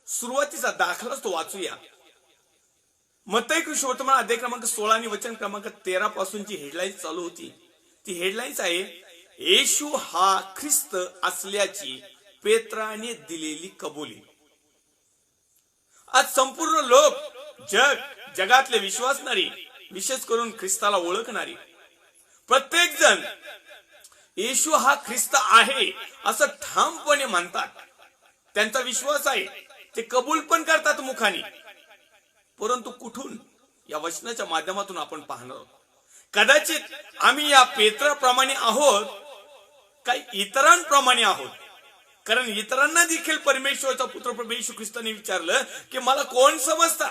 सुरुवातीचा दाखलाच तो वाचूया. मत्तई कृष्णवर्तमान अध्याय क्रमांक 16 आणि वचन क्रमांक 13 पासून जी हेडलाईन चालू होती ती हेडलाईन्स आहे, येशू हा ख्रिस्त असल्याची पेत्राने दिलेली कबुली. आज संपूर्ण लोक जगातले विश्वासणारी, विशेष करून ख्रिस्ताला ओळखणारी प्रत्येक जण येशू हा ख्रिस्त आहे असं ठामपणे म्हणतात. त्यांचा विश्वास आहे, ते कबूल पण करतात मुखाने. परंतु कुठून? या वचनाच्या माध्यमातून आपण पाहणार आहोत. कदाचित आम्ही या पेत्राप्रमाणे आहोत, काही इतरांप्रमाणे आहोत. कारण इतरांना देखील परमेश्वराचा पुत्र प्रभू येशू ख्रिस्ताने विचारलं की मला कोण समजता?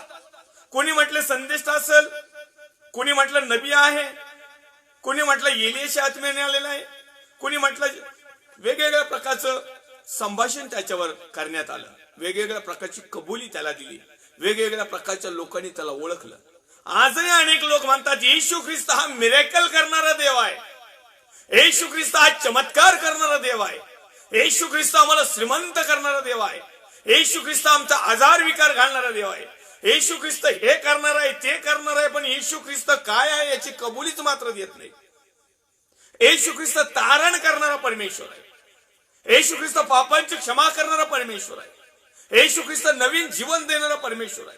कोणी म्हटलं संदेष्टा असेल, कोणी म्हटलं नबी आहे, कोणी म्हटलं एलियाच्या आत्म्याने आलेला आहे, कोणी म्हटलं वेगवेगळ्या प्रकारचं संभाषण त्याच्यावर करण्यात आलं, वेगवेगळ्या प्रकारची कबुली त्याला दिली, वेगवेगळ्या प्रकारच्या लोकांनी त्याला ओळखलं. आजही अनेक लोक म्हणतात येशू ख्रिस्त हा मिरेकल करणारा देव आहे, येशू ख्रिस्त हा चमत्कार करणारा देव आहे, येशू ख्रिस्त आम्हाला श्रीमंत करणारा देव आहे, येशू ख्रिस्त आमचा आजार विकार घालणारा देव आहे, येशू ख्रिस्त हे करणार आहे ते करणार आहे. पण येशू ख्रिस्त काय आहे याची कबुलीच मात्र देत नाही. येशू ख्रिस्त तारण करणारा परमेश्वर आहे, येशू ख्रिस्त पापांची क्षमा करणारा परमेश्वर आहे, येशू ख्रिस्त नवीन जीवन देणारा परमेश्वर आहे,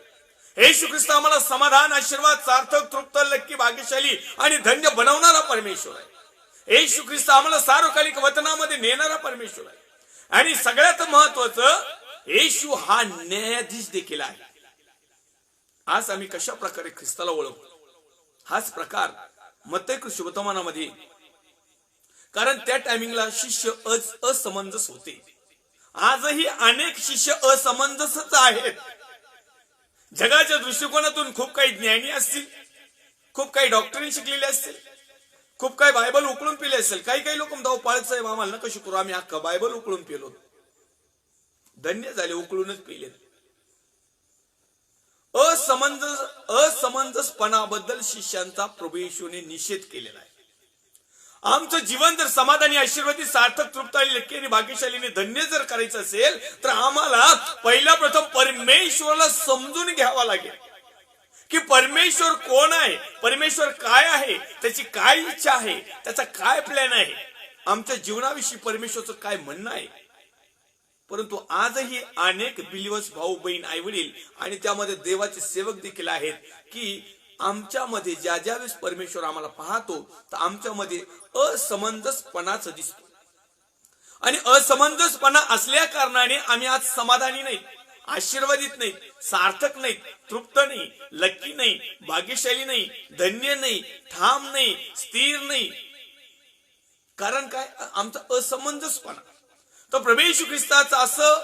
येशू ख्रिस्त आम्हाला समाधान, आशीर्वाद, सार्थक, तृप्त, लक्की, भाग्यशाली आणि धन्य बनवणारा परमेश्वर आहे. येशू ख्रिस्त आम्हाला सार्वकालिक वतनामध्ये नेणारा परमेश्वर आहे. आणि सगळ्यात महत्वाचं, येशू हा न्यायाधीश देखील आहे. आज आम्ही कशा प्रकारे ख्रिस्ताला ओळखतो? हाच प्रकार मत्तई कृष्णवर्तमानामध्ये, कारण त्या टायमिंगला शिष्य असमंजस होते. आजही अनेक शिष्य असमंजसच आहेत. जगाच्या दृष्टिकोनातून खूप काही ज्ञानी असतील, खूप काही डॉक्टरीन शिकलेले असतील, खूप काही बायबल उकळून पिले असेल. काही काही लोक म्हणतात पाळत साहेब आम्हाला नका शिकू, आम्ही अख्खा बायबल उकळून पिलो. धन्य झाले, उकळूनच पिले. असमंजसपणाबद्दल शिष्यांचा प्रभू येशूने निषेध केलेला आहे. आमचं जीवन जर समाधानी, आशीर्वादी, सार्थक, तृप्त आणि लक्की आणि भाग्यशालीने धन्य जर करायचं असेल तर आम्हाला पहिला प्रथम परमेश्वराला समजून घ्यावा लागेल की परमेश्वर कोण आहे, परमेश्वर काय आहे, त्याची काय इच्छा आहे, त्याचा काय प्लॅन आहे, आमच्या जीवनाविषयी परमेश्वरचं काय म्हणणं आहे. परंतु आजही अनेक बिलीवर्स, भाऊ बहीण, आई वडील आणि त्यामध्ये देवाचे सेवक देखील आहेत की आमच्यामध्ये ज्या ज्या वेळेस परमेश्वर आम्हाला पाहतो तर आमच्यामध्ये असमंजसपणाच दिसतो. आणि असमंजसपणा असल्या कारणाने आम्ही आज समाधानी नाही, आशीर्वादित नाही, सार्थक नाही, तृप्त नाही, लक्की नाही, भाग्यशाली नाही, धन्य नाही, ठाम नाही, स्थिर नाही. कारण काय? आमचा असमंजसपणा. तर प्रभू येशू ख्रिस्ताचं असं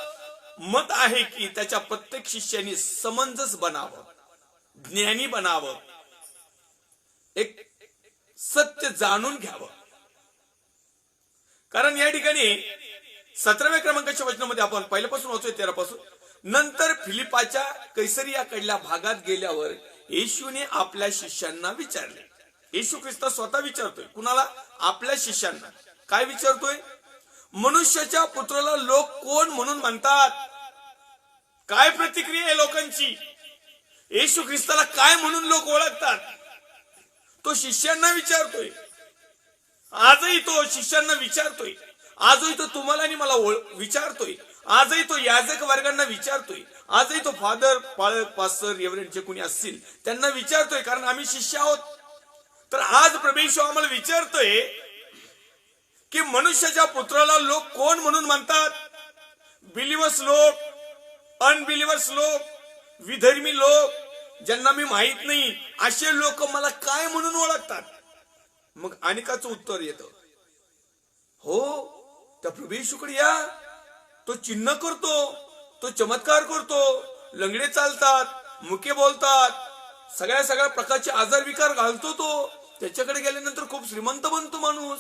मत आहे की त्याच्या प्रत्येक शिष्याने समंजस बनावं, ज्ञानी बनावं, एक सत्य जाणून घ्यावं. कारण या ठिकाणी 17व्या क्रमांकाच्या वचनामध्ये आपण पहिल्यापासून वाचूया 13 पासून. नंतर फिलिपाच्या कैसरियाकडल्या भागात गेल्यावर येशूने आपल्या शिष्यांना विचारले. येशू ख्रिस्त स्वतः विचारतोय. कुणाला? आपल्या शिष्यांना. काय विचारतोय? मनुष्याच्या पुत्राला लोक कोण म्हणून म्हणतात? काय प्रतिक्रिया आहे लोकांची? येशू ख्रिस्ताला काय म्हणून लोक ओळखतात? तो शिष्यांना विचारतोय. आजही तो शिष्यांना विचारतोय. आजही तो तुम्हाला आणि मला विचारतोय. आजही तो याजक वर्गांना विचारतोय. आजही तो फादर, पाळक, पास्टर, रेव्हरंड जे कोणी असतील त्यांना विचारतोय, कारण आम्ही शिष्य आहोत. तर आज प्रभू येशू आम्हाला विचारतोय की मनुष्याच्या पुत्राला लोक कोण म्हणून म्हणतात? बिलिव्हर्स लोक, अनबिलिव्हर्स लोक, विधर्मी लोक, ज्यांना मी माहित नाही असे लोक मला काय म्हणून ओळखतात? मग अनेकाचं उत्तर येतं, हो त्या प्रभू येशूकडे या, तो चिन्ह करतो, तो चमत्कार करतो, लंगडे चालतात, मुके बोलतात, सगळ्या प्रकारचे आजार विकार घालतो. तो त्याच्याकडे गेल्यानंतर खूप श्रीमंत बनतो माणूस.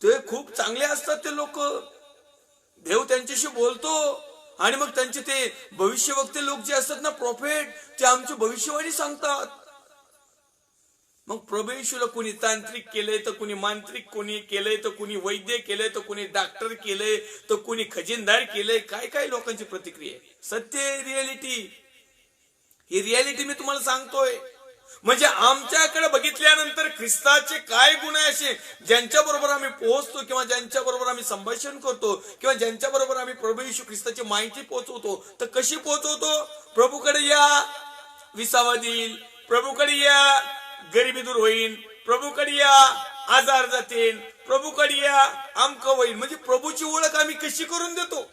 ते खूप चांगले असतात ते लोक. देव त्यांच्याशी बोलतो आणि मग त्यांचे ते भविष्यवक्ते लोक जे असतात ना, प्रॉफेट, ते आमची भविष्यवाणी सांगतात. मग प्रभू येशूला कुणी तांत्रिक केलंय, तर कुणी मांत्रिक कोणी केलंय, तर कुणी वैद्य केलंय, तर कुणी डॉक्टर केलंय, तर कुणी खजिनदार केलंय. काय काय लोकांची प्रतिक्रिया आहे. सत्य रियालिटी, ही रियालिटी मी तुम्हाला सांगतोय. म्हणजे आमच्याकडे बघितल्यानंतर ख्रिस्ताचे काय गुण आहे असे, ज्यांच्या बरोबर आम्ही पोहोचतो किंवा ज्यांच्या बरोबर आम्ही संभाषण करतो किंवा ज्यांच्या बरोबर आम्ही प्रभू येशू ख्रिस्ताची माहिती पोहोचवतो. तर कशी पोहोचवतो? प्रभूकडे या, विसावा देईल. प्रभूकडे या, गरिबी दूर होईल. प्रभूकडे या, आजार जातील. प्रभूकडे या, आमक होईल. म्हणजे प्रभूची ओळख आम्ही कशी करून देतो?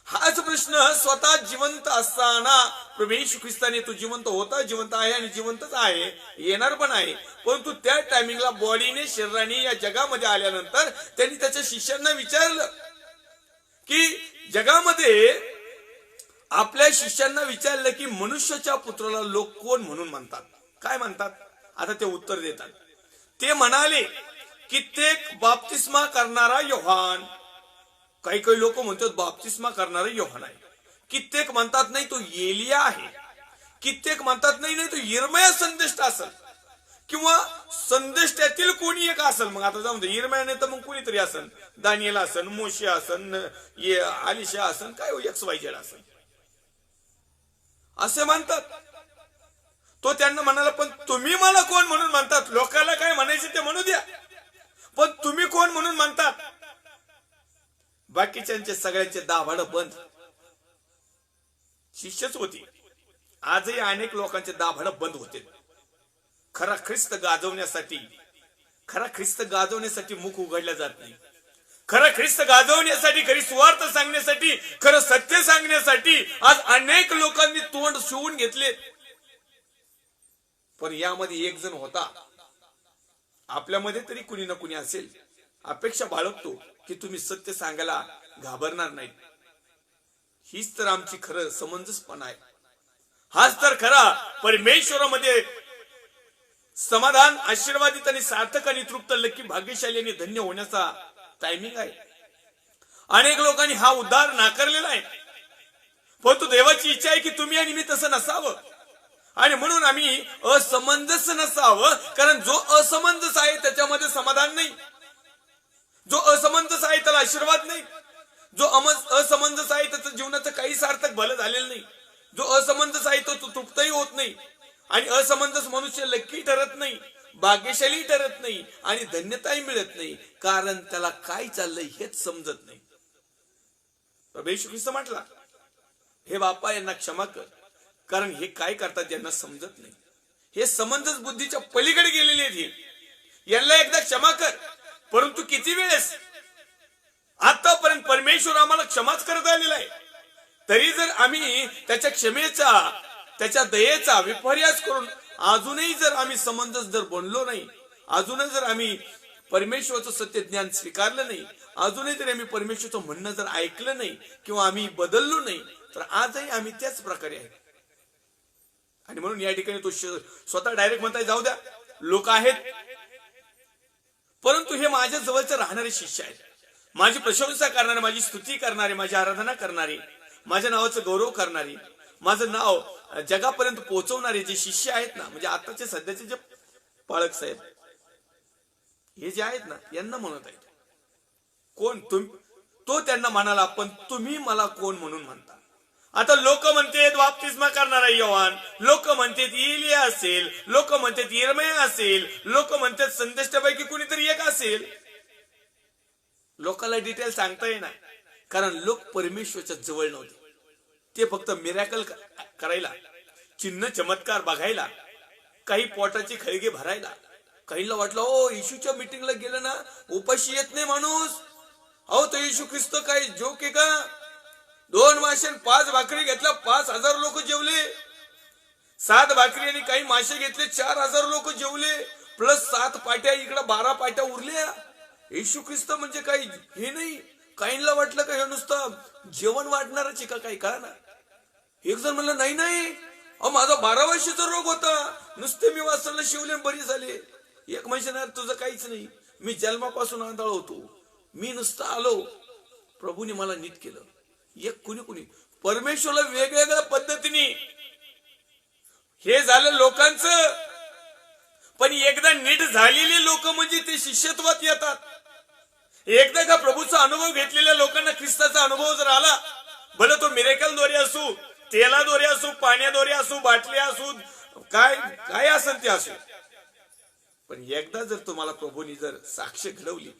हाच प्रश्न स्वतः जिवंत असताना प्रभू येशू ख्रिस्ताने, तो जिवंत होता, जिवंत आहे आणि जिवंतच आहे, येणार पण आहे. परंतु त्या टायमिंगला बॉडीने, शरीराने या जगामध्ये आल्यानंतर त्यांनी त्याच्या शिष्यांना विचारलं की जगामध्ये आपल्या शिष्यांना विचारलं की मनुष्याच्या पुत्राला लोक कोण म्हणून म्हणतात, काय म्हणतात? आता ते उत्तर देतात. ते म्हणाले, कित्येक बाप्तिस्मा करणारा योहान. काही काही लोक म्हणतात बाप्तिस्मा करणारा योहान आहे. कित्येक म्हणतात नाही तो एलिया आहे. कित्येक म्हणतात नाही तो यिर्मया संदेष्टा असेल किंवा संदेष्टातील कोणी एक असेल. मग आता जाऊन यिर्मया नाही तर मग कोणीतरी असेल, दानिएल असेल, मोशे असेल, आलिशा असेल, काय XYZ असेल, असे म्हणतात. तो त्यांना म्हणाला, पण तुम्ही मला कोण म्हणून म्हणतात? लोकांना काय म्हणायचे ते म्हणू द्या, पण तुम्ही कोण म्हणून म्हणतात? बाकीच्यांचे सगळ्यांचे दाभाड बंद. शिष्यच होती. आजही अनेक लोकांचे दाभाड बंद होते. खरा ख्रिस्त गाजवण्यासाठी मुख उघडल्या जात नाही. खरं ख्रिस्त गाजवण्यासाठी, खरी सुवार्थ सांगण्यासाठी, खरं सत्य सांगण्यासाठी आज अनेक लोकांनी तोंड शिवून घेतले. पण यामध्ये एक जण होता, आपल्यामध्ये तरी कुणी ना कुणी असेल, अपेक्षा बाळगतो की तुम्ही सत्य सांगायला घाबरणार नाही. हीच तर आमची खरं समंजसपणा आहे. हाच तर खरा परमेश्वरामध्ये समाधान, आशीर्वादित आणि सार्थक आणि तृप्त, लकी, भाग्यशाली आणि धन्य होण्याचा टायमिंग आहे. अनेक लोकांनी हा उद्धार नाकारलेला आहे. परंतु देवाची इच्छा आहे की तुम्ही आणि मी तसं नसावं, आणि म्हणून आम्ही असमंजस नसावं. कारण जो असमंजस आहे त्याच्यामध्ये समाधान नाही. जो असमंजस आहे त्याला आशीर्वाद नाही. जो असमंजस आहे त्याचं जीवनाचं काही सार्थक भलं झालेलं नाही. जो असमंजस आहे तो तृप्तही होत नाही. आणि असमंजस मनुष्य लक्की ठरत नाही, भाग्यशाली ठरत नाही आणि धन्यताही मिळत नाही. कारण त्याला काय चाललंय हेच समजत नाही. प्रभू येशू ख्रिस्त म्हटला, हे बापा यांना क्षमा कर, कारण हे काय करतात यांना समजत नाही. हे समंजस बुद्धीच्या पलीकडे गेलेले आहेत. यांना एकदा क्षमा कर. परंतु किती वेळेस आतापर्यंत परमेश्वर आम्हाला क्षमाच करत आलेला आहे, तरी जर आम्ही त्याच्या क्षमेचा, त्याच्या दयेचा विपर्यास करून अजूनही जर आम्ही समंजस जर बनलो नाही, अजूनही जर आम्ही परमेश्वराचं सत्य ज्ञान स्वीकारलं नाही, अजूनही जर आम्ही परमेश्वराचं म्हणणं जर ऐकलं नाही किंवा आम्ही बदललो नाही, तर आजही आम्ही त्याच प्रकारे आहे. आणि म्हणून या ठिकाणी तो स्वतः डायरेक्ट म्हणताय, जाऊ द्या, लोक आहेत, परंतु हे माझ्या जवळचे राहणारे शिष्य आहेत, माझी प्रशंसा करणारे, माझी स्तुती करणारे, माझी आराधना करणारे, माझ्या नावाचं गौरव करणारे, माझं नाव जगापर्यंत पोहोचवणारे जे शिष्य आहेत ना, म्हणजे आताचे सध्याचे जे पाळक साहेब हे जे आहेत ना, यांना म्हणत आहेत. कोण तो त्यांना म्हणाला, पण तुम्ही मला कोण म्हणून म्हणता? आता लोक म्हणतात बाप्तिस्मा करणारा योहान, लोक म्हणतात एलिया असेल, लोक म्हणतात यिर्मया असेल, लोक म्हणतात संदेष्टापैकी कुणीतरी एक असेल. लोकांना डिटेल सांगता येणार, कारण लोक परमेश्वरच्या जवळ नव्हते. ते फक्त मिरॅकल करायला, चिन्ह चमत्कार बघायला, काही पोटाची खळगे भरायला. काहींना वाटलं, ओ येशूच्या मीटिंगला गेलं ना उपाशी येत नाही माणूस, अहो तो येशू ख्रिस्त काही जोक आहे का? 2 मासे 5 भाकरी घेतल्या, 5,000 लोक जेवले. 7 भाकरी आणि काही मासे घेतले, 4,000 लोक जेवले. प्लस 7 पाट्या, इकडे 12 पाट्या उरल्या. येशू ख्रिस्त म्हणजे काही हे नाही. काहींना वाटलं का हे नुसतं जेवण वाटणारच आहे का, काही कळा ना. एक जण म्हणलं, नाही नाही, अहो माझा 12 वर्षाचा रोग होता, नुसते मी वाचला शिवले बरी झाले. एक म्हणणार तुझं काहीच नाही, मी जन्मापासून आंधळ होतो, मी नुसतं आलो, प्रभूने मला नीट केलं. एक कुणी परमेश्वरला वेगवेगळ्या पद्धतीने हे झालं लोकांचं. पण एकदा नीट झालेले लोक म्हणजे ते शिष्यत्वात येतात. एकदा का प्रभूचा अनुभव घेतलेल्या लोकांना ख्रिस्ताचा अनुभव जर आला, भले तो मिरेकल द्वारे असू, तेलाद्वारे असू, पाण्याद्वारे असू, बाटल्या असू, काय काय असेल ते असू, पण एकदा जर तुम्हाला प्रभूंनी जर साक्ष घडवली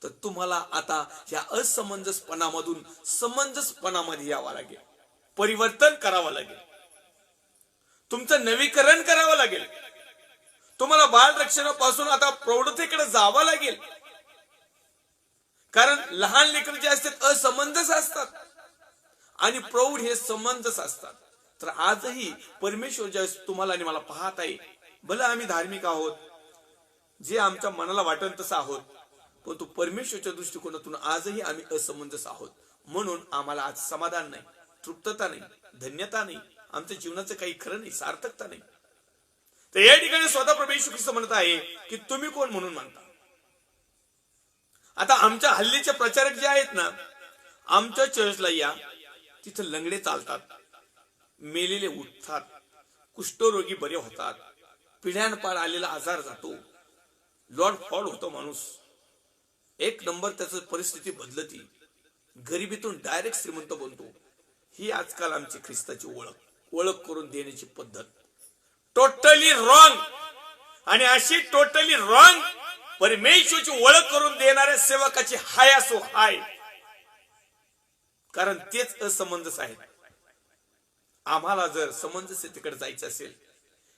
तर तुम्हाला आता या असमंजसपणामधून समंजसपणामध्ये यावं लागेल, परिवर्तन करावं लागेल, तुमचं नवीकरण करावं लागेल. तुम्हाला बाल रक्षणापासून आता प्रौढतेकडे जावं लागेल. कारण लहान लेकर जे असतात असमंजस असतात आणि प्रौढ हे समंजस असतात. तर आजही परमेश्वर ज्या तुम्हाला आणि मला पाहत आहे, भले आम्ही धार्मिक आहोत, जे आमच्या मनाला वाटन तसं आहोत, परंतु परमेश्वरच्या दृष्टिकोनातून आजही आम्ही असमंजस आहोत. म्हणून आम्हाला आज समाधान नाही, तृप्तता नाही, धन्यता नाही, आमच्या जीवनाचं काही खरं नाही, सार्थकता नाही. तर या ठिकाणी स्वतः प्रभू येशू ख्रिस्त म्हणत आहे की तुम्ही कोण म्हणून म्हणता. आता आमच्या हल्लीचे प्रचारक जे आहेत ना, आमच्या चर्चला या, तिथे लंगडे चालतात, मेलेले उठतात, कुष्ठरोगी बरे होतात, पिढ्यानपाड आलेला आजार जातो, लॉर्ड फॉल होतो माणूस, एक नंबर त्याची परिस्थिती बदलती, गरिबीतून डायरेक्ट श्रीमंत बनतो. ही आजकाल आमची ख्रिस्ताची ओळख करून देण्याची पद्धत टोटली रॉंग. आणि अशी टोटली रॉंग परमेश्वरची ओळख करून देणाऱ्या सेवकाची हाय असो हाय, कारण तेच असमंजस आहेत. आम्हाला जर समंजसतेकडे जायचं असेल,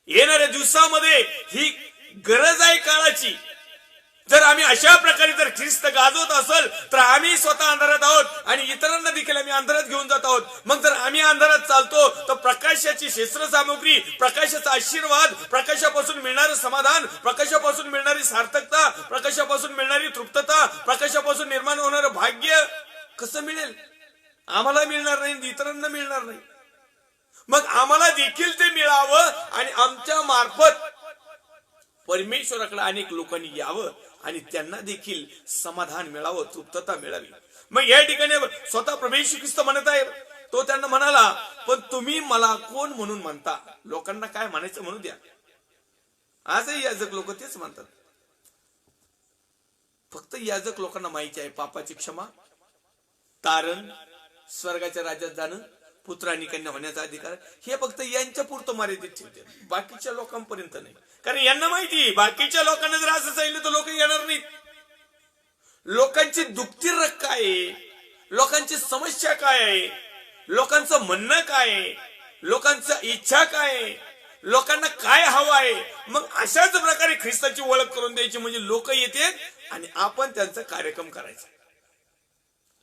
येणाऱ्या दिवसामध्ये ही गरज आहे काळाची. जर आम्ही अशा प्रकारे जर ख्रिस्त गाजवत असेल तर आम्ही स्वतः अंधारात आहोत आणि इतरांना देखील आम्ही अंधारात घेऊन जात आहोत. मग जर आम्ही अंधारात चालतो तर प्रकाशाची शस्त्र सामुग्री, प्रकाशाचा आशीर्वाद, प्रकाशापासून मिळणारं समाधान, प्रकाशापासून मिळणारी सार्थकता, प्रकाशापासून मिळणारी तृप्तता, प्रकाशापासून निर्माण होणारं भाग्य कसं मिळेल? आम्हाला मिळणार नाही, इतरांना मिळणार नाही. मग आम्हाला देखील ते मिळावं आणि आमच्या मार्फत परमेश्वराकडे अनेक लोकांनी यावं आणि त्यांना देखील समाधान मिळावं, तृप्तता मिळावी. मग या ठिकाणी स्वतः प्रभू येशू ख्रिस्त म्हणत आहे, तो त्यांना म्हणाला, पण तुम्ही मला कोण म्हणून म्हणता? लोकांना काय म्हणायचं म्हणू द्या. आजही याजक लोक तेच म्हणतात. फक्त याजक लोकांना माहिती आहे पापाची क्षमा, तारण, स्वर्गाच्या राज्यात जाणं, पुत्र आणि कन्या होण्याचा अधिकार, हे फक्त यांच्या पुरतं मर्यादित ठेवते, बाकीच्या लोकांपर्यंत नाही. कारण यांना माहिती बाकीच्या लोकांना जर असं सांगितलं तर लोक येणार नाहीत. लोकांची दुःखती रग काय आहे, लोकांची समस्या काय आहे, लोकांचं म्हणणं काय आहे, लोकांचं इच्छा काय आहे, लोकांना काय हवं आहे. मग अशाच प्रकारे ख्रिस्ताची ओळख करून द्यायची, म्हणजे लोक येते आणि आपण त्यांचा कार्यक्रम करायचा.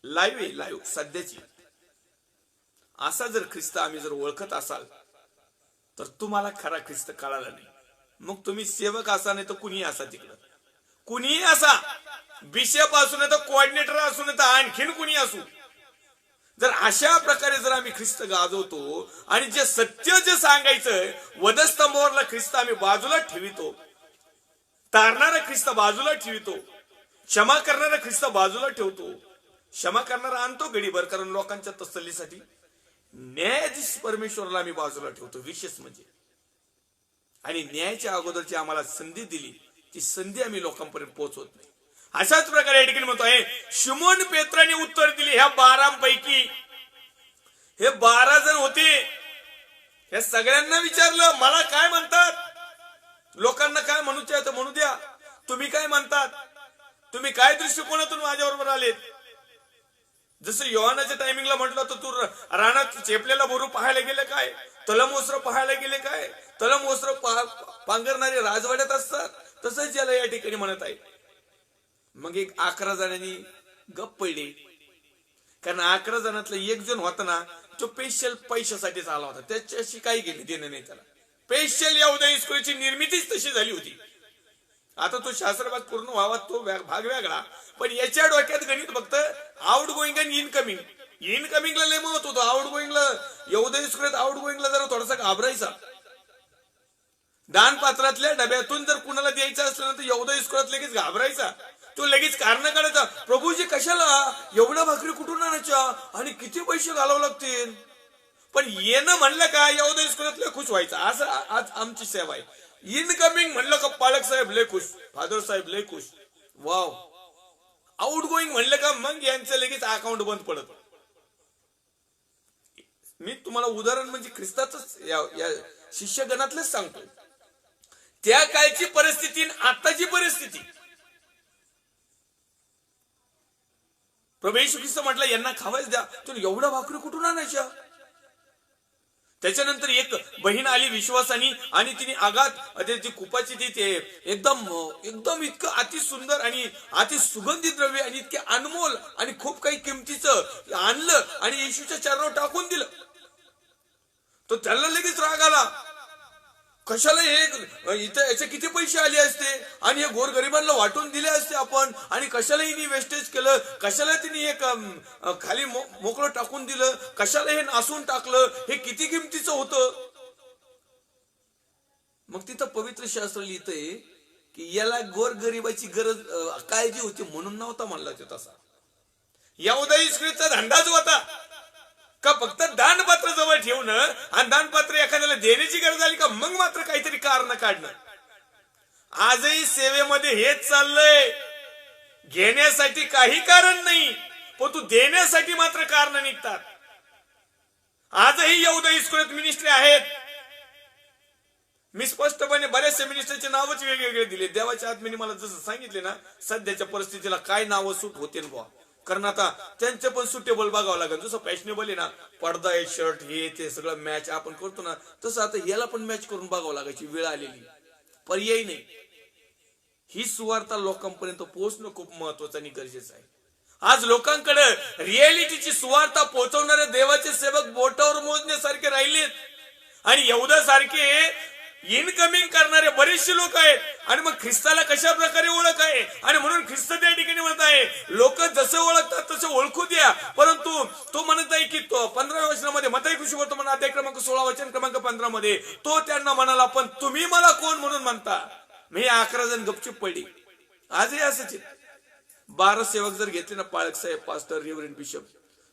लाईव्ह सध्याची असा जर ख्रिस्त आम्ही जर ओळखत असाल तर तुम्हाला खरा ख्रिस्त कळाला नाही. मग तुम्ही सेवक असा, नाही तर कुणीही असा, तिकडं कुणीही असा, बिशप असू नये तर कोऑर्डिनेटर असू नये तर आणखीन कुणी असू, जर अशा प्रकारे जर आम्ही ख्रिस्त गाजवतो आणि जे सत्य जे सांगायचं, वधस्तंभावरला ख्रिस्त आम्ही बाजूला ठेवितो, तारणारा ख्रिस्त बाजूला ठेवितो, क्षमा करणारा ख्रिस्त बाजूला ठेवतो, क्षमा करणारा आणतो गडीभर, कारण लोकांच्या तसल्लीसाठी न्यायाधीश परमेश्वराला आम्ही बाजूला ठेवतो. विशेष म्हणजे आणि न्यायाच्या अगोदरची आम्हाला संधी दिली, ती संधी आम्ही लोकांपर्यंत पोहोचवत नाही. अशाच प्रकारे या ठिकाणी म्हणतो आहे, शिमोन पेत्राने उत्तर दिले. ह्या 12 पैकी हे 12 जण होते, हे सगळ्यांना विचारलं, मला काय म्हणतात? लोकांना काय म्हणूचे तर म्हणू द्या, तुम्ही काय म्हणतात? तुम्ही काय दृष्टिकोनातून माझ्याबरोबर आलेत? जसं योहानाच्या टायमिंगला म्हटलं तर तू रानात चेपलेला बोरू पाहायला गेले काय? तलमोस्त्र पाहायला गेले काय? तलमोस्त्र पांघरणारे राजवाड्यात असतात, तसंच याला या ठिकाणी म्हणत आहे. मग एक 11 जणांनी गप पडले, कारण 11 जणातला एक जण होता ना, तो स्पेशल पैशासाठीच आला होता, त्याच्याशी काही गेले देणं नाही त्याला. स्पेशल या उदय स्कूलची निर्मितीच तशी झाली होती. आता तो शास्त्रभाग पूर्ण व्हावा तो भाग वेगळा, पण याच्या डोक्यात गणित फक्त आउट गोईंग आणि इनकमिंग. इनकमिंगला लय महत्व होतं, आउट गोईंगला येऊदय स्कूल आउट गोईंगला जरा थोडासा घाबरायचा. दानपात्रातल्या डब्यातून जर कुणाला द्यायचं असलं तर येऊदय स्कूलात लगेच घाबरायचा. तो लगेच कारण काढायचा, प्रभूजी कशाला एवढ्या भाकरी कुठून आणायच्या आणि किती पैसे घालावं लागतील. पण येणं म्हणलं का येऊदय स्कूलात लय खुश व्हायचा. असं आज आमची सेवा आहे. इनकमिंग म्हणलं का पालक साहेब लय खुश, फादर साहेब लय खुश, वाव. आउट गोईंग म्हणलं का मग यांचं लगेच अकाउंट बंद पडत. मी तुम्हाला उदाहरण म्हणजे ख्रिस्ताच या शिष्यगणातलेच सांगतोय. त्या काळची परिस्थिती आणि आताची परिस्थिती. प्रभू येशू ख्रिस्त म्हटलं यांना खावायच द्या, तुम्ही एवढा भाकरी कुठून आणायच्या. त्याच्यानंतर एक बहीण आली विश्वासानी आणि तिने आगात ती कुपाची ती एकदम एकदम इतकं अति सुंदर आणि अति सुगंधी द्रव्य आणि इतके अनमोल आणि खूप काही किमतीचं आणलं आणि येशूच्या चरणावर टाकून दिलं. तो त्याला लगेच राग आला, कशाला हे इथं याचे किती पैसे आले असते आणि हे गोरगरिबांना वाटून दिले असते आपण, आणि कशाला हिने वेस्टेज केलं, कशाला तिने एक खाली मोकळं टाकून दिलं, कशाला हे नासून टाकलं, हे किती किमतीचं होतं. मग तिथं पवित्र शास्त्र लिहितंय की याला गोरगरिबाची गरज काळजी होती म्हणून नव्हता म्हणला तो तसा. यहुदा इस्करियोतचा धंदाच होता का फक्त दानपात्र जवळ ठेवणं आणि दानपात्र एखाद्याला देण्याची गरज आली का मग मात्र काहीतरी कारण काढणं. आजही सेवेमध्ये हेच चाललंय. घेण्यासाठी काही कारण नाही, पण तू देण्यासाठी मात्र कारण निघतात. आजही यहुदा इस्करियोत मिनिस्ट्री आहेत. मी स्पष्टपणे बऱ्याचशा मिनिस्टरचे नावच वेगवेगळे दिले. देवाच्या आत्म्याने मला जसं सांगितले ना, सध्याच्या परिस्थितीला काय नावं सूट होते ना, कारण आता त्यांचे पण सुटेबल बघावं लागेल. जसं फॅशनेबल आहे ना, पडदा आहे, शर्ट हे ते सगळं मॅच आपण करतो ना, तसं आता याला पण मॅच करून बघावं लागायची वेळ आलेली. पर्याय नाही. ही सुवार्ता लोकांपर्यंत पोहोचणं खूप महत्वाचं आणि गरजेचं आहे. आज लोकांकडे रियालिटीची सुवार्ता पोहोचवणारे देवाचे सेवक बोटावर मोजण्यासारखे राहिलेत. आणि यहुदा सारखे इनकमिंग करणारे बरेचसे लोक आहेत. आणि मग ख्रिस्ताला कशा प्रकारे ओळख आहे, आणि म्हणून ख्रिस्त त्या ठिकाणी म्हणत आहे लोक जसे ओळखतात तसे ओळखू द्या. परंतु तो म्हणत आहे की तो 15व्या वचनामध्ये मत्ती सुसमाचार अध्याय क्रमांक 16 वचन क्रमांक 15 मध्ये तो त्यांना म्हणाला, पण तुम्ही मला कोण म्हणून म्हणता. मी 11 जण गपचूप पडली. आजही असंच. 12 सेवक जर घेतले ना, पाळक साहेब, पास्टर, रेव्हरंड, बिशप,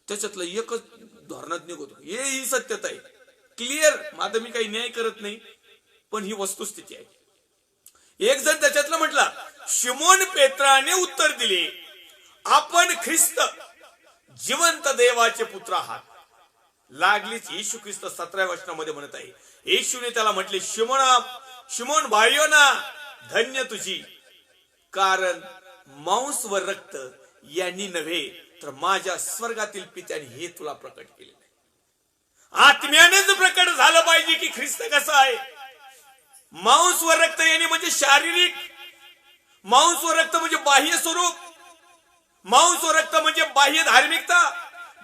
त्याच्यातलं एकच धोरणात निघतो. ही सत्यता आहे, क्लिअर. माझं मी काही न्याय करत नाही, पण ही वस्तुस्थिती आहे. एक जण त्याच्यातलं म्हटला, शिमोन पेत्राने उत्तर दिले, आपण ख्रिस्त जिवंत देवाचे पुत्र आहात. लागलीच येशू ख्रिस्त 17व्या वचनामध्ये म्हणत आहे. येशूने त्याला म्हटले, शिमोन बायोना, धन्य तुझी, कारण मांस व रक्त यांनी नव्हे तर माझ्या स्वर्गातील पित्याने हे तुला प्रकट केले. आत्म्यानेच प्रकट झालं पाहिजे की ख्रिस्त कसा आहे. मांस व रक्त यांनी म्हणजे शारीरिक, मांस व रक्त म्हणजे बाह्य स्वरूप, मांस व रक्त म्हणजे बाह्य धार्मिकता,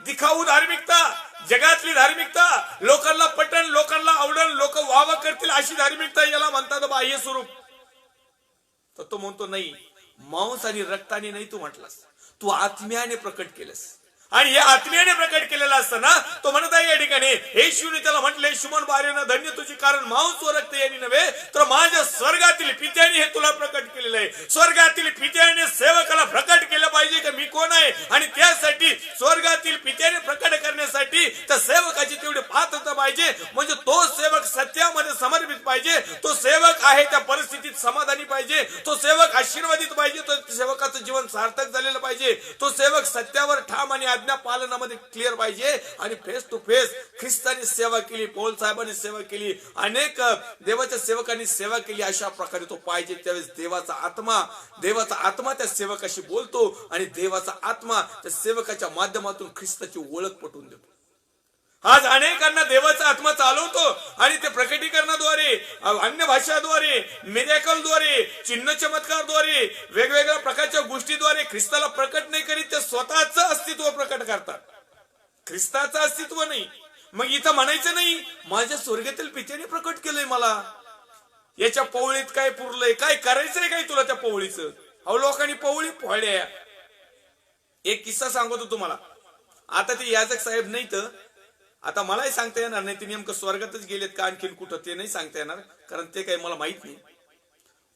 दिखाऊ धार्मिकता, जगातली धार्मिकता, लोकांना पटन, लोकांना आवडन, लोक वाव करतील अशी धार्मिकता, याला म्हणतात बाह्य स्वरूप. तर तो म्हणतो नाही, मांस आणि रक्ताने नाही तू म्हटलास, तू आत्म्याने प्रकट केलंस. आणि हे आत्म्याने प्रकट केलेला असताना तो म्हणत आहे या ठिकाणी, येशूने त्याला म्हटले, शिमोन बायोना, धन्य तुझी, कारण मांस व रक्त यांनी नव्हे तर माझ्या स्वर्गातील पित्याने हे तुला प्रकट केलेलं आहे. स्वर्गातील पित्याने सेवकाला प्रकट केलं पाहिजे की मी कोण आहे, आणि त्यासाठी स्वर्गातील पित्याने प्रकट करण्यासाठी त्या सेवकाची तेवढी पात्रता पाहिजे. म्हणजे तो सेवक सत्यामध्ये समर्पित पाहिजे, तो सेवक आहे त्या परिस्थितीत समाधानी पाहिजे, तो सेवक आशीर्वादित पाहिजे, तो सेवकाचं जीवन सार्थक झालेलं पाहिजे, तो सेवक सत्यावर ठाम आणि आज्ञा पालनामध्ये क्लिअर पाहिजे. आणि फेस टू फेस ख्रिस्तानी सेवा केली, पौल साहेबांनी सेवा केली, अनेक देवाच्या सेवकांनी सेवा केली, अशा प्रकारे तो पाहिजे. त्यावेळेस देवाचा आत्मा त्या सेवकाशी बोलतो आणि देवाचा आत्मा त्या सेवकाच्या माध्यमातून ख्रिस्ताची ओळख पटवून देतो. आज अनेकांना देवाचा आत्मा चालवतो आणि ते प्रकटीकरणाद्वारे, अन्य भाषाद्वारे, मिरॅकलद्वारे, चिन्ह चमत्कारद्वारे, वेगवेगळ्या प्रकारच्या गोष्टीद्वारे ख्रिस्ताला प्रकट नाही करीत, ते स्वतःचं अस्तित्व प्रकट करतात, ख्रिस्ताचं अस्तित्व नाही. मग इथं म्हणायचं नाही माझ्या स्वर्गातील पित्याने प्रकट केलंय मला, याच्या पवळीत काय पुरलंय, काय करायचंय काय तुला त्या पवळीचं. अहो लोकांनी पवळी फोडल्या. एक किस्सा सांगतो तुम्हाला. आता ते याजक साहेब नाही तर आता मलाही सांगता येणार नाही ते नेमकं स्वर्गातच गेलेत का आणखीन कुठं, ते नाही सांगता येणार, कारण ते काही मला माहित नाही.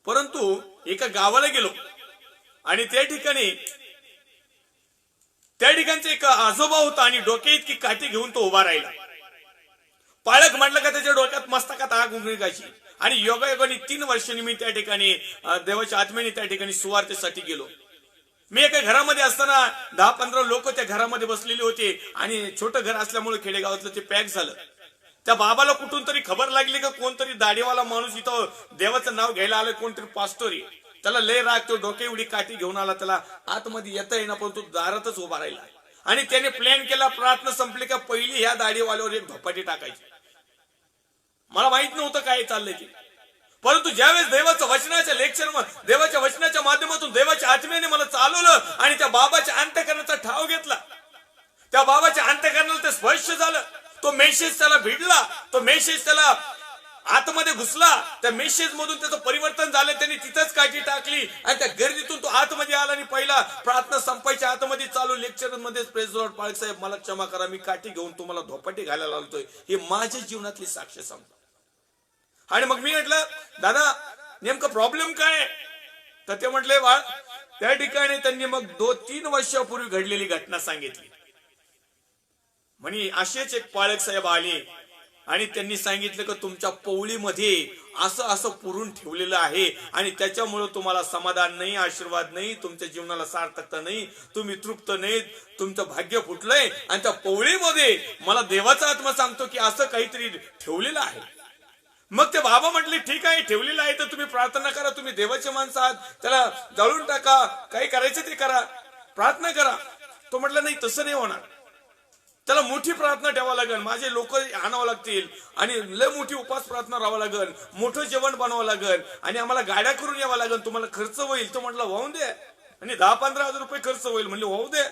परंतु एका गावाला गेलो आणि त्या ठिकाणचा एक आजोबा होता आणि डोक्यात इतकी काठी घेऊन तो उभा राहिला. पाळक म्हटलं का त्याच्या डोक्यात मस्तकात आग उघडायची आणि योगायोगाने 3 वर्षांनी मी त्या ठिकाणी देवाच्या आत्म्याने त्या ठिकाणी सुवार्तेसाठी गेलो. मी एका घरामध्ये असताना 10-15 लोक त्या घरामध्ये बसलेले होते आणि छोटं घर असल्यामुळे खेडेगावातलं ते पॅक झालं. त्या बाबाला कुठून तरी खबर लागली का कोणतरी दाढीवाला माणूस इथं देवाचं नाव घ्यायला आलं, कोणतरी पास्टोरी. त्याला लय राग, तो डोके एवढी काठी घेऊन आला, त्याला आतमध्ये येता येईना पण तो दारातच उभा राहिला. आणि त्याने प्लॅन केला, प्रार्थना संपली का पहिली ह्या दाढीवाल्यावर एक धपाटी टाकायची. मला माहित नव्हतं काय चाललंय ते, परंतु ज्यावेळेस देवाच्या वचनाच्या लेक्चर, देवाच्या वचनाच्या माध्यमातून देवाच्या आत्म्याने मला चालवलं आणि त्या बाबाच्या अंतःकरणाचा ठाव घेतला, त्या बाबाच्या अंतःकरणाला ते स्पर्श झालं, तो मेसेज त्याला भिडला, तो मेसेज त्याला आतमध्ये घुसला, त्या मेसेज मधून त्याचं परिवर्तन झालं. त्यांनी तिथंच काठी टाकली आणि त्या गर्दीतून तो आतमध्ये आला आणि पहिला प्रार्थना संपायच्या आतमध्ये चालू लेक्चर मध्ये, प्रेज लॉर्ड पाळक साहेब मला क्षमा करा, मी काठी घेऊन तुम्हाला धोपाटी घालायला आलोय, हे माझ्या जीवनातली साक्ष सांगतो. आणि मग मी म्हटलं, दादा नेमकं प्रॉब्लेम काय? तर ते म्हटले, त्या ठिकाणी त्यांनी मग 2-3 वर्षापूर्वी घडलेली घटना सांगितली. म्हणे असेच एक पाळक साहेब आले आणि त्यांनी सांगितलं की तुमच्या पवळीमध्ये असं असं पुरून ठेवलेलं आहे आणि त्याच्यामुळे तुम्हाला समाधान नाही, आशीर्वाद नाही, तुमच्या जीवनाला सार्थकता नाही, तुम्ही तृप्त नाहीत, तुमचं भाग्य फुटलंय. आणि त्या पवळीमध्ये मला देवाचा आत्मा सांगतो की असं काहीतरी ठेवलेलं आहे. मग ते बाबा म्हटले, ठीक आहे, ठेवलेलं आहे तर तुम्ही प्रार्थना करा, तुम्ही देवाचे माणसं आहात, त्याला जाळून टाका, काही करायचं ते करा, प्रार्थना करा. तो म्हटला, नाही तसं नाही होणार, त्याला मोठी प्रार्थना ठेवावं लागेल, माझे लोक आणावं लागतील आणि लय मोठी उपास प्रार्थना राहावं लागेल, मोठं जेवण बनवावं लागेल आणि आम्हाला गाड्या करून यावं लागेल, तुम्हाला खर्च होईल. तो म्हटलं वाहून दे, आणि 10-15 हजार रुपये खर्च होईल. म्हणले वाहू दे.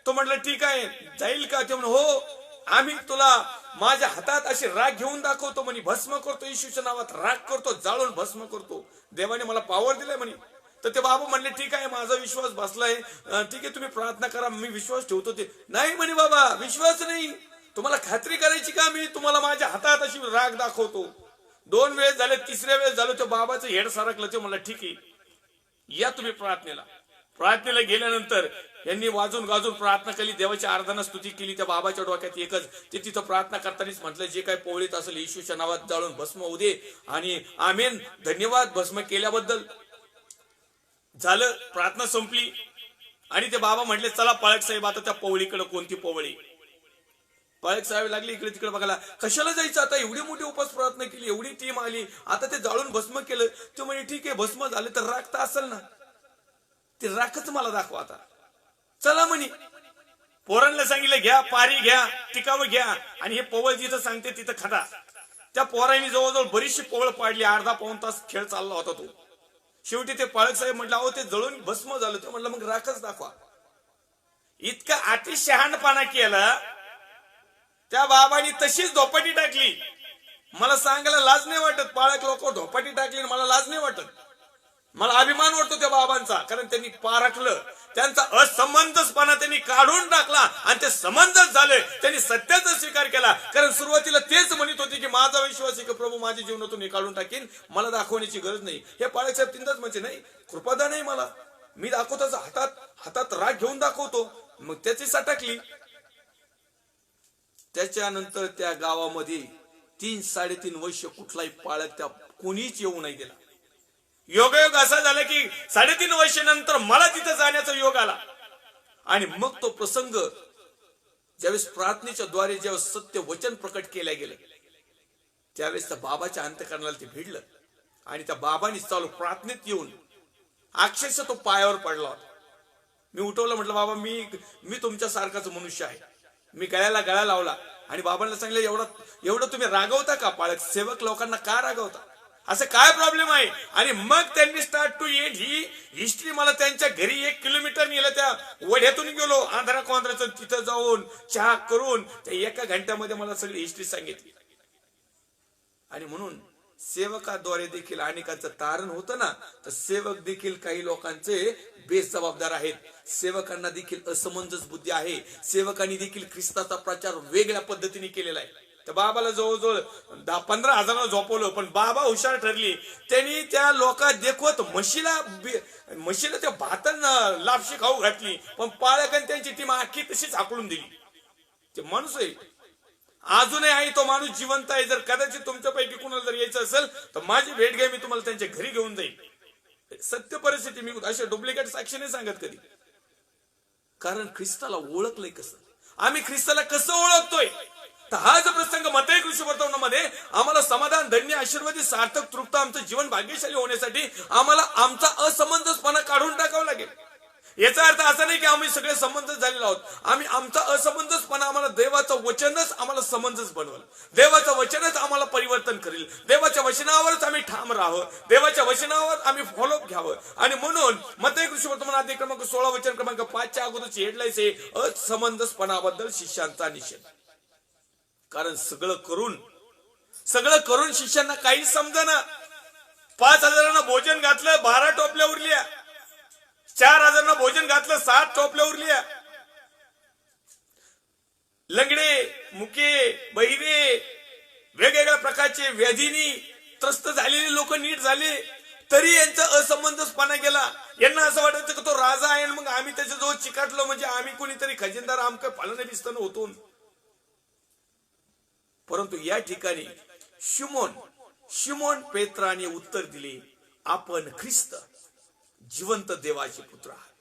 तो म्हटलं ठीक आहे, जाईल का? ते म्हणे हो, आम्ही तुला माझ्या हातात अशी राग घेऊन दाखवतो, म्हणे भस्म करतो, येशूच्या नावात राग करतो, जाळून भस्म करतो, देवाने मला पॉवर दिलाय म्हणे. तर ते बाबा म्हणले, ठीक आहे, माझा विश्वास बसलाय, ठीक आहे, तुम्ही प्रार्थना करा, मी विश्वास ठेवतो. ते नाही म्हणे, बाबा विश्वास नाही, तुम्हाला खात्री करायची का मी तुम्हाला माझ्या हातात अशी राग दाखवतो. 2 वेळेस झाले, 3ऱ्या वेळेस झालं, तो बाबाचं हेड सारखलं. ते म्हणलं ठीक आहे, या तुम्ही प्रार्थनेला. प्रार्थनेला गेल्यानंतर यांनी वाजून गाजून प्रार्थना केली, देवाची आराधना स्तुती केली. त्या बाबाच्या डोक्यात एकच, ते तिथं प्रार्थना करतानाच म्हटलं, जे काही पोळीत असेल येशूच्या नावात जाळून भस्म होऊ दे आणि आमेन, धन्यवाद भस्म केल्याबद्दल. झालं, प्रार्थना संपली आणि ते बाबा म्हटले, चला पाळक साहेब आता त्या पवळीकडे. कोणती पवळी? पाळक साहेब लागले इकडे तिकडे बघायला, कशाला जायचं आता, एवढी मोठी उपास प्रार्थना केली, एवढी टीम आली, आता ते जाळून भस्म केलं. तो म्हणे ठीक आहे, भस्म झालं तर राख तर असेल ना, ते राखच मला दाखवा आता. चला म्हणे, पोरांना सांगितलं घ्या, पारी घ्या, टिकावं घ्या आणि हे पवळ जिथं सांगते तिथं खटा. त्या पोरांनी जवळजवळ बरीचशी पवळ पाडली, अर्धा-पाऊण तास खेळ चालला होता तो. शेवटी ते पाळक साहेब म्हटलं, अहो ते जळून भस्म झालं. ते म्हटलं मग राखच दाखवा. इतका अतिशहाणपणा केला त्या बाबांनी, तशीच धोपाटी टाकली. मला सांगायला लाज नाही वाटत, पाळक लोक धोपाटी टाकली, मला लाज नाही वाटत, मला अभिमान वाटतो त्या बाबांचा, कारण त्यांनी पारखलं, त्यांचा असमंजसपणा त्यांनी काढून टाकला आणि ते समंजस झाले, त्यांनी सत्याचा स्वीकार केला. कारण सुरुवातीला तेच म्हणत होते की माझा विश्वास आहे की प्रभू माझ्या जीवनातून हे काढून टाकीन, मला दाखवण्याची गरज नाही. हे पाळक साहेब तिंदाच म्हणजे नाही, कृपादा नाही मला, मी दाखवतो, हातात राग घेऊन दाखवतो. मग त्याची सटकली. त्याच्यानंतर त्या गावामध्ये 3-3.5 वर्ष कुठलाही पाळक त्या कोणीच येऊ नाही दिला. योगायोग असा झाला की 3.5 वर्षानंतर मला तिथं जाण्याचा योग आला. आणि मग तो प्रसंग ज्यावेळेस प्रार्थनेच्या द्वारे ज्यावेळेस सत्य वचन प्रकट केल्या गेलं, त्यावेळेस त्या बाबाच्या अंतःकरणाला ते भिडलं आणि त्या बाबांनी चालू प्रार्थनेत येऊन अक्षरशः तो पायावर पडला होता. मी उठवलं, म्हटलं बाबा मी तुमच्या सारखाच मनुष्य आहे. मी गळ्याला गळा लावला आणि बाबांना सांगितलं, एवढं तुम्ही रागवता का? पाळक सेवक लोकांना का रागवता? असं काय प्रॉब्लेम आहे? आणि मग त्यांनी स्टार्ट टू एंड ही हिस्ट्री मला त्यांच्या घरी 1 किलोमीटर नेलं. त्या वड्यातून गेलो, आंध्रा कोंध्राचं, तिथं जाऊन चहा करून त्या 1 घंट्यामध्ये मला सगळी हिस्ट्री सांगितली. आणि म्हणून सेवकाद्वारे देखील अनेकांचं तारण होतं ना, तर सेवक देखील काही लोकांचे बेजबाबदार आहेत. सेवकांना देखील असमंजस बुद्धी आहे. सेवकांनी देखील ख्रिस्ताचा प्रचार वेगळ्या पद्धतीने केलेला आहे. त्या बाबाला जवळजवळ 10-15 हजाराला झोपवलं, पण बाबा हुशार ठरली. त्यांनी त्या लोकात देखवत म्हशीला त्या भातांना लापशी खाऊ घातली, पण पाळकांनी त्यांची टीम आखी तशीच हाकलून दिली. ते माणूस आहे. अजूनही आहे तो माणूस जिवंत आहे. जर कदाचित तुमच्यापैकी कुणाला जर यायचं असेल तर माझी भेट घ्या, मी तुम्हाला त्यांच्या घरी घेऊन जाईल. सत्य परिस्थिती, मी अशा डुप्लिकेट साक्षी नाही सांगत कधी. कारण ख्रिस्ताला ओळखलंय कसं, आम्ही ख्रिस्ताला कसं ओळखतोय. तर हा जो प्रसंग मत्ती सुसमाचारामध्ये आम्हाला समाधान, धन्य, आशीर्वादी, सार्थक, तृप्त आमचं जीवन भाग्यशाली होण्यासाठी आम्हाला आमचा असमंजसपणा काढून टाकावा लागेल. याचा अर्थ असा नाही की आम्ही सगळे समंजस झालेलो आहोत. आम्ही आमचा असमंजसपणा, आम्हाला देवाचं वचनच आम्हाला समंजस बनवल, देवाचं वचनच आम्हाला परिवर्तन करेल, देवाच्या वचनावरच आम्ही ठाम राहावं, देवाच्या वचनावर आम्ही फॉलोअप घ्यावं. आणि म्हणून मत्ती सुसमाचार अध्याय क्रमांक 16 वचन क्रमांक 5च्या अगोदरची हेडलाईन्स आहे असमंजसपणाबद्दल शिष्यांचा निषेध. कारण सगळं करून शिष्यांना काही समजेना. 5,000 भोजन घातलं, 12 टोपल्या उरल्या. 4,000 भोजन घातलं, 7 टोपल्या उरल्या. लंगडे, मुके, बहिरे, वेगवेगळ्या प्रकारचे व्याधीनी त्रस्त झालेले लोक नीट झाले, तरी यांचा असमंजसपणा गेला. यांना असं वाटायचं की तो राजा आहे, मग आम्ही त्याच्याजवळ चिकाटलो म्हणजे आम्ही कोणीतरी खजिनदार आमक पालन दिसताना होतो. परंतु या ठिकाणी शिमोन पेत्राने उत्तर दिले, आपण ख्रिस्त जिवंत देवाचे पुत्र आहात.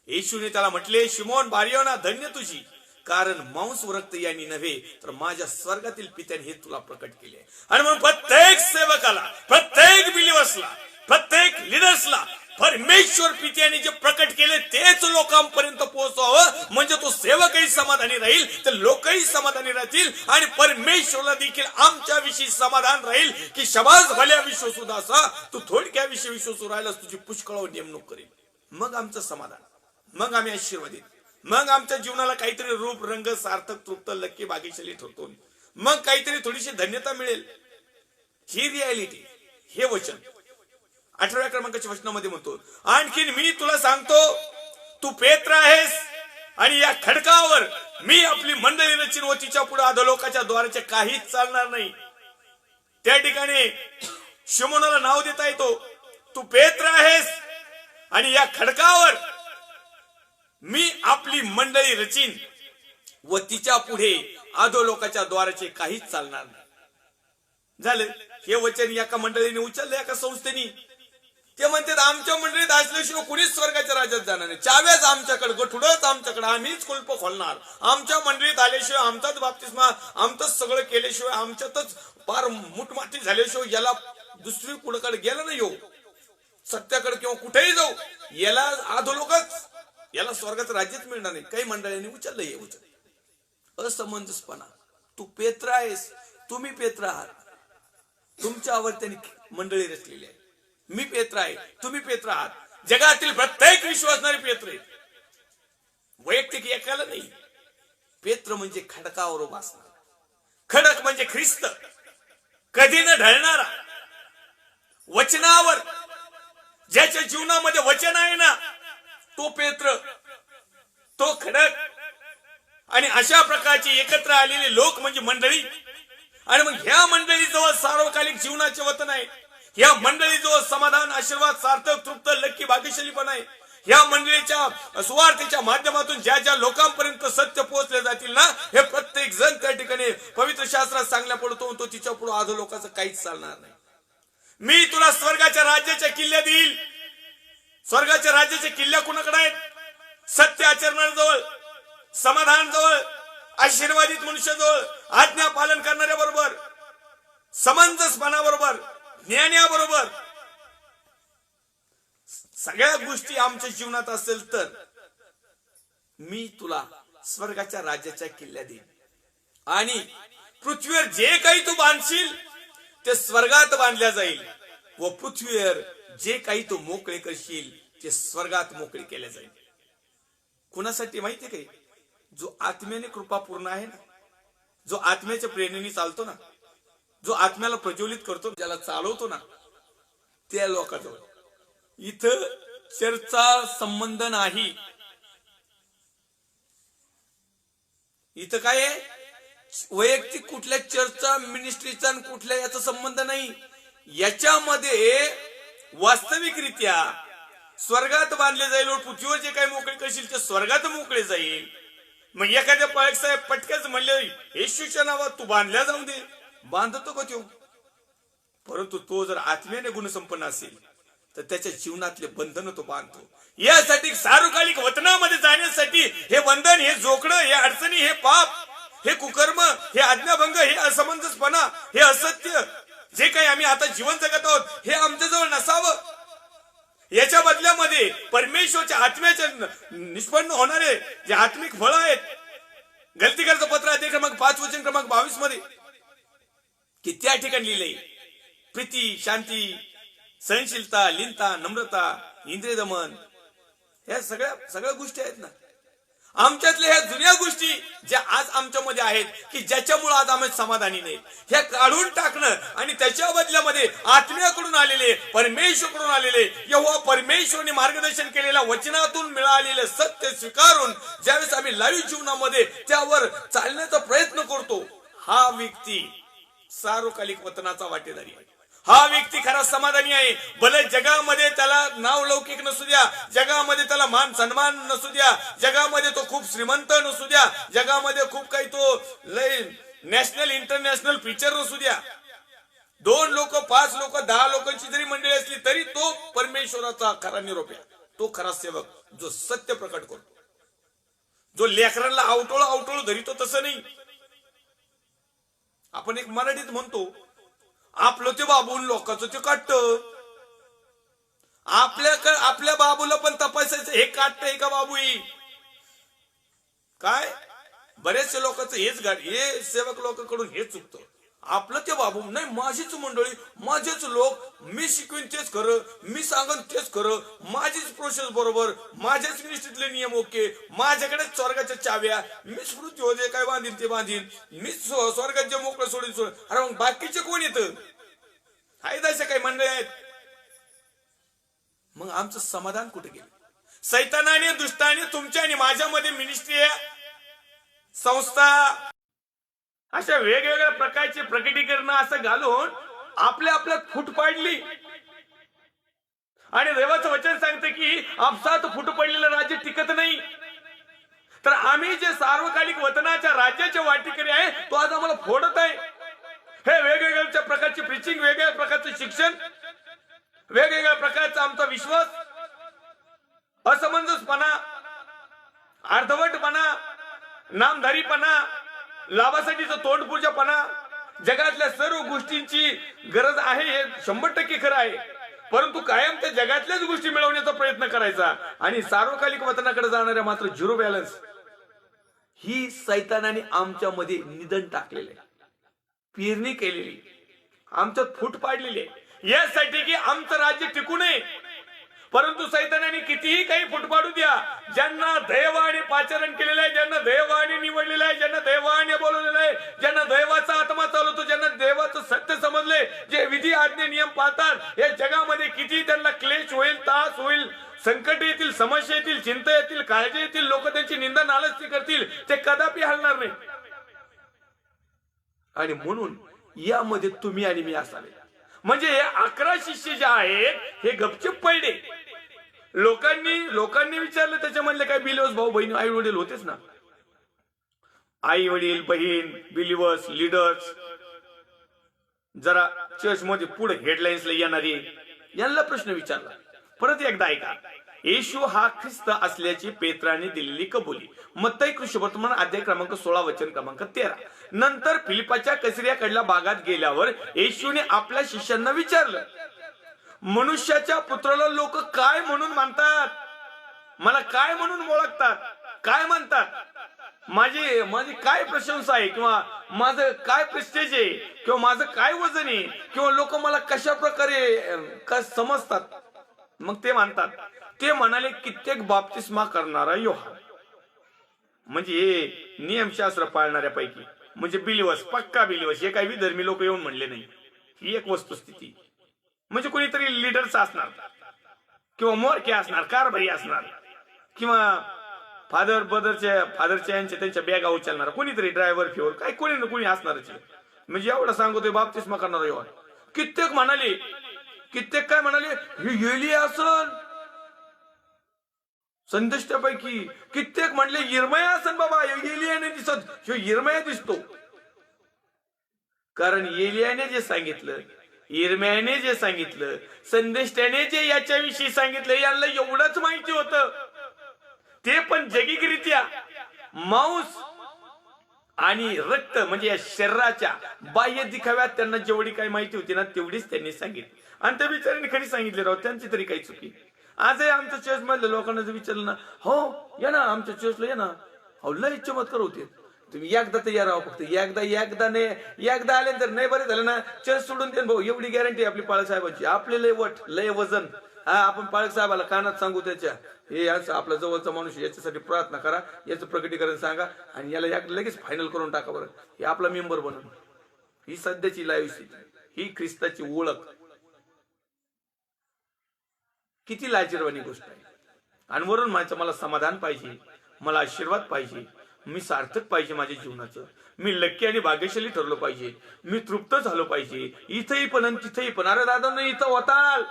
येशूने त्याला म्हटले, शिमोन बारियोना, धन्य तुझी, कारण मांस व रक्त यांनी नव्हे तर माझ्या स्वर्गातील पित्याने हे तुला प्रकट केले. आणि म्हणून प्रत्येक सेवकाला, प्रत्येक बिलीवर्सला, प्रत्येक लिडर्सला परमेश्वर पित्याने जे प्रकट केले तेच लोकांपर्यंत पोहोचवावं. म्हणजे तो सेवकही समाधानी राहील, तर लोकही समाधानी राहतील, आणि परमेश्वरला देखील आमच्या विषयी समाधान राहील की शबास भल्या विश्वसुदासा, तू थोडक्या विषयी विश्वसू राहिलास, तुझी पुष्कळ नेमणूक करेल. मग आमचं समाधान, मग आम्ही आशीर्वादित, मग आमच्या जीवनाला काहीतरी रूप, रंग, सार्थक, तृप्त, लक्की, भाग्यशाली ठरतो. मग काहीतरी थोडीशी धन्यता मिळेल. ही रियालिटी, हे वचन 18व्या क्रमांकाच्या वचनामध्ये म्हणतो, आणखीन मी तुला सांगतो, तू पेत्र आहेस, आणि या खडकावर मी आपली मंडळी रचीन व तिच्या पुढे अधोलोकाच्या द्वाराचे काहीच चालणार नाही. त्या ठिकाणी शिमोनाला नाव देता येतो, तू पेत्र आहेस आणि या खडकावर मी आपली मंडळी रचीन व तिच्या पुढे अधोलोकाच्या द्वाराचे काहीच चालणार नाही. झालं. हे वचन एका मंडळीने उचललं, एका संस्थेने. ते म्हणतात, आमच्या मंडळीत असल्याशिवाय कुणीच स्वर्गाच्या राज्यात जाणार नाही. चाव्याच आमच्याकडे, गठुडच आमच्याकडे, आम्हीच कुलप खोलणार. आमच्या मंडळीत आल्याशिवाय, आमचाच बाप्तिस्मा, आमचंच सगळं केल्याशिवाय, आमच्यातच फार मुठमाठी झाल्याशिवाय याला दुसरी कुणाकडे गेलं नाही, येऊ सत्याकडे किंवा कुठेही जाऊ, याला अधोलोकच, याला स्वर्गाचं राज्यच मिळणार नाही. काही मंडळींनी उचललं हे वचन. असमंजसपणा. तू पेत्र आहेस, तुम्ही पेत्र आहात, तुमच्यावर त्यांनी मंडळी रचलेली आहे. मी पेत्र आहे, तुम्ही पेत्र आहात. जगातील प्रत्येक विश्वासणारे पेत्र आहेत, वैयक्तिक एकाला नाही. पेत्र म्हणजे खडकावर उभा असणारा. खडक म्हणजे ख्रिस्त, कधी न ढळणारा, वचनावर, ज्याच्या जीवनामध्ये वचन आहे ना, तो पेत्र, तो खडक. आणि अशा प्रकारची एकत्र आलेले लोक म्हणजे मंडळी. आणि मग ह्या मंडळीजवळ सार्वकालिक जीवनाचे वतन आहे. ह्या मंडळीजवळ समाधान, आशीर्वाद, सार्थक, तृप्त, लक्की, भाग्यशाली आहे. ह्या मंडळीच्या सुवार्थेच्या माध्यमातून ज्या ज्या लोकांपर्यंत सत्य पोहोचले जातील ना, हे प्रत्येक जण त्या ठिकाणी पवित्र शास्त्रात सांगल्या पडतो, तो तिच्या पुढे आधो लोकांचं काहीच चालणार नाही. मी तुला स्वर्गाच्या राज्याच्या किल्ल्या देईल. स्वर्गाच्या राज्याच्या किल्ल्या कुणाकडे आहेत? सत्य आचरणाऱ्याजवळ, समाधानाजवळ, आशीर्वादित मनुष्याजवळ, आज्ञा पालन करणाऱ्या बरोबर, समंजसपणाबरोबर, ज्ञानाबरोबर. सगळ्या गोष्टी आमच्या जीवनात असेल तर मी तुला स्वर्गाच्या राज्याच्या किल्ल्या देईन. आणि पृथ्वीवर जे काही तू बांधशील ते स्वर्गात बांधल्या जाईल, व पृथ्वीवर जे काही तू मोकळे करशील ते स्वर्गात मोकळे केले जाईल. कुणासाठी माहितीये काय? जो आत्म्याने कृपापूर्ण आहे ना, जो आत्म्याच्या प्रेरणेने चालतो ना, जो आत्म्याला प्रज्वलित करतो, ज्याला चालवतो ना, त्या लोकांजवळ इथं चर्चा संबंध नाही. इथं काय आहे? वैयक्तिक कुठल्या चर्चा, मिनिस्ट्रीचा कुठल्या याचा संबंध नाही. याच्यामध्ये वास्तविकरित्या स्वर्गात बांधले जाईल, पृथ्वीवर जे काही मोकळे करशील ते स्वर्गात मोकळे जाईल. मग एखाद्या पाळक साहेब पटकच म्हणले येशूच्या नावात तू बांधल्या जाऊन दे, बांधतो का तो? परंतु तो जर आत्म्याने गुणसंपन्न असेल तर त्याच्या जीवनातले बंधन तो बांधतो. यासाठी सार्वकालिक वतनामध्ये जाण्यासाठी हे बंधन, हे जोखणं, हे अडचणी, हे पाप, हे कुकर्म, हे आज्ञाभंग, हे असमंजसपणा, हे असत्य जे काही आम्ही आता जीवन जगत आहोत हे आमच्याजवळ नसावं. याच्या बदल्यामध्ये परमेश्वरच्या आत्म्याचे निष्पन्न होणारे जे आत्मिक फळ आहेत, गलतीकरचं पत्र अध्याय क्रमांक 5 वचन क्रमांक 22 मध्ये की त्या ठिकाणी लिहिलंय प्रीती, शांती, सहनशीलता, लीनता, नम्रता, इंद्रिय दमन, ह्या सगळ्या गोष्टी आहेत ना. आमच्यातल्या ह्या जुन्या गोष्टी ज्या आज आमच्यामध्ये आहेत की ज्याच्यामुळे आज आम्ही समाधानी नाही, ह्या काढून टाकणं आणि त्याच्या बदल्यामध्ये आत्म्याकडून आलेले, परमेश्वराकडून आलेले, यहोवा परमेश्वराने मार्गदर्शन केलेल्या वचनातून मिळालेले सत्य स्वीकारून ज्यावेळेस आम्ही लाईव्ह जीवनामध्ये त्यावर चालण्याचा प्रयत्न करतो, हा व्यक्ती सार्वकालिक वतनाचा वाटेदारी आहे. हा व्यक्ती खरा समाधानी आहे. भले जगामध्ये त्याला नाव लौकिक नसू द्या, जगामध्ये त्याला मान सन्मान नसू द्या, जगामध्ये तो खूप श्रीमंत नसू द्या, जगामध्ये खूप काही तो लय नॅशनल इंटरनॅशनल पिक्चर नसू द्या, 2 लोक 5 लोक 10 लोकांची जरी मंडळी असली तरी तो परमेश्वराचा खरा निरोप आहे. तो खरा सेवक जो सत्य प्रकट करतो, जो लेकरांना आवटोळ धरितो तसं नाही. आपण एक मराठीत म्हणतो आपलं ते बाबून लोकांचं ते काटत. आपल्या बाबूला पण तपासायचं हे काटतंय का बाबू? काय बरेचसे लोकांचं हे सेवक लोकांकडून हे चुकतं. आपलं ते बाबू नाही, माझीच मंडळी, माझेच लोक, मी शिकवीन तेच खरं, मी सांगन तेच खरं, माझीच प्रोसेस बरोबर, माझ्याच निश्चितले नियम ओके, माझ्याकडे स्वर्गाच्या चाव्या, मी स्मृती हो जे काय बांधीन ते बांधीन, मी स्वर्गात जे मोकळं सोडीन. अरे मग बाकीचे कोण येतं? आहेत अशा काही मंडळी आहेत. मग आमचं समाधान कुठे गेलं? सैतानाने, दुष्टाने तुमच्या आणि माझ्यामध्ये मिनिस्ट्री, संस्था, अशा वेगवेगळ्या प्रकारचे प्रकटीकरण असं घालून आपल्यात फूट पाडली. आणि देवाचं वचन सांगते की आपसात फूट पडलेलं राज्य टिकत नाही. तर आम्ही जे सार्वकालिक वतनाच्या राज्याचे वाटेकरी आहे तो आज आम्हाला फोडत आहे. हे वेगवेगळ्या प्रकारचे प्रीचिंग, वेगवेगळ्या प्रकारचे शिक्षण, वेगवेगळ्या प्रकारचा आमचा विश्वास, असमंजसपणा, अर्धवटपणा, नामधारीपणा, लाभासाठीचा तोंडपूजापणा, जगातल्या सर्व गोष्टींची गरज आहे हे 100% खरं आहे. परंतु कायम त्या जगातल्याच गोष्टी मिळवण्याचा प्रयत्न करायचा आणि सार्वकालिक वतनाकडे जाणाऱ्या मात्र 0 बॅलन्स, ही सैतानाने आमच्यामध्ये निधन टाकलेले, पेरणी केलेली, आमच्यात फूट पाडलेली आहे यासाठी की आमचं राज्य टिकू नये. परंतु सैतानाने कितीही काही फूट पाडू द्या, ज्यांना दैवाने पाचारण केलेलं आहे, ज्यांना दैवाने निवडलेलं आहे, ज्यांना दैवाने बोलवलेलं आहे, ज्यांना दैवाचा आत्मा चालवतो, ज्यांना देवाचं सत्य समजले, जे विधी आज्ञा नियम पाळतात, या जगामध्ये किती त्यांना क्लेश होईल, त्रास होईल, संकट येतील, समस्या येतील, चिंता येतील, काळजी येतील, लोक त्यांची निंदा नालस्ती करतील, ते कदापि हलणार नाही. आणि म्हणून यामध्ये तुम्ही आणि मी असावे. म्हणजे हे 11 शिष्य जे आहेत हे गपचूप पडले. लोकांनी विचारलं त्याच्यामधले काय बिलिव्हर्स, भाऊ बहीण, आई वडील होतेच ना, आई वडील, बहीण, बिलिव्हर्स, लीडर्स, जरा चर्च मध्ये पुढे हेडलाईन्सला येणारे, यांना प्रश्न विचारला. परत एकदा ऐका. येशू हा ख्रिस्त असल्याची पेत्राने दिलेली कबुली, मत्ती कृष्णवर्तमान अध्याय क्रमांक 16 वचन क्रमांक 13. नंतर फिलिपाच्या कैसरियाकडल्या भागात गेल्यावर येशूने आपल्या शिष्यांना विचारलं, मनुष्याच्या पुत्राला लोक काय म्हणून मानतात? मला काय म्हणून ओळखतात? काय म्हणतात? माझी काय प्रशंसा आहे, किंवा माझं काय प्रेस्टेज आहे, किंवा माझं काय वजन आहे, किंवा लोक मला कशा प्रकारे समजतात? मग ते म्हणतात, ते म्हणाले कित्येक बाप्तिस्मा करणारा योहान. म्हणजे हे नियमशास्त्र पाळणाऱ्यापैकी, म्हणजे बिलिव्हर्स, पक्का बिलिव्हर्स, हे काही विधर्मी लोक येऊन म्हणले नाही. ही एक वस्तुस्थिती. म्हणजे कोणीतरी लीडर्स असणार, किंवा मोरके असणार, कारभारी असणार, किंवा फादरच्या यांच्या त्यांच्या बॅगा उचलणार कोणीतरी, ड्रायव्हर फिवर काय कोणी ना कोणी असणारच. म्हणजे एवढं सांगतोय बाप्तिस्मा करणारा योहान. कित्येक म्हणाले, कित्येक काय म्हणाले, हे एलिया असल, संदेष्टापैकी कित्येक म्हणले यिर्मया असन बाबा, एलियाने दिसत, ह्यो यिर्मया दिसतो. कारण एलियाने जे सांगितलं, यिर्मयाने जे सांगितलं, संदेष्टाने जे याच्याविषयी सांगितलं, यांना एवढंच माहिती होतं. ते पण जगिकरित्या मांस आणि रक्त म्हणजे या शरीराच्या बाह्य दिखाव्यात त्यांना जेवढी काही माहिती होती ना तेवढीच त्यांनी सांगितली. आणि त्या बिचाऱ्यांनी खरी सांगितले राव, त्यांची तरी काही चुकी. आजही आमच्या चर्च मधल्या लोकांना जर विचारलं ना, हो या ना आमच्या चर्चला या ना, हो लय चमत्कार होते. तुम्ही एकदा तर या राव, फक्त एकदा आले तर नाही बरे झालं ना, चर्च सोडून दे भाऊ. एवढी गॅरंटी आपली पाळक साहेबांची. आपले लय वट लय वजन. हा आपण पाळक साहेबाला कानात सांगू त्याच्या, हे असं आपला जवळचा माणूस याच्यासाठी प्रार्थना करा, याचं प्रकटीकरण सांगा आणि याला लगेच फायनल करून टाका बरं, हे आपला मेंबर बनून. ही सध्याची लाईव्ह स्थिती, ही ख्रिस्ताची ओळख. किती लाजिरवाणी गोष्ट आहे. आणि वरून मला समाधान पाहिजे, मला आशीर्वाद पाहिजे, मी सार्थक पाहिजे माझ्या जीवनाचं, मी लक्की आणि भाग्यशाली ठरलो पाहिजे, मी तृप्त झालो पाहिजे इथंही पण आणि तिथेही पण. अरे दादा नाही, इथं होताल,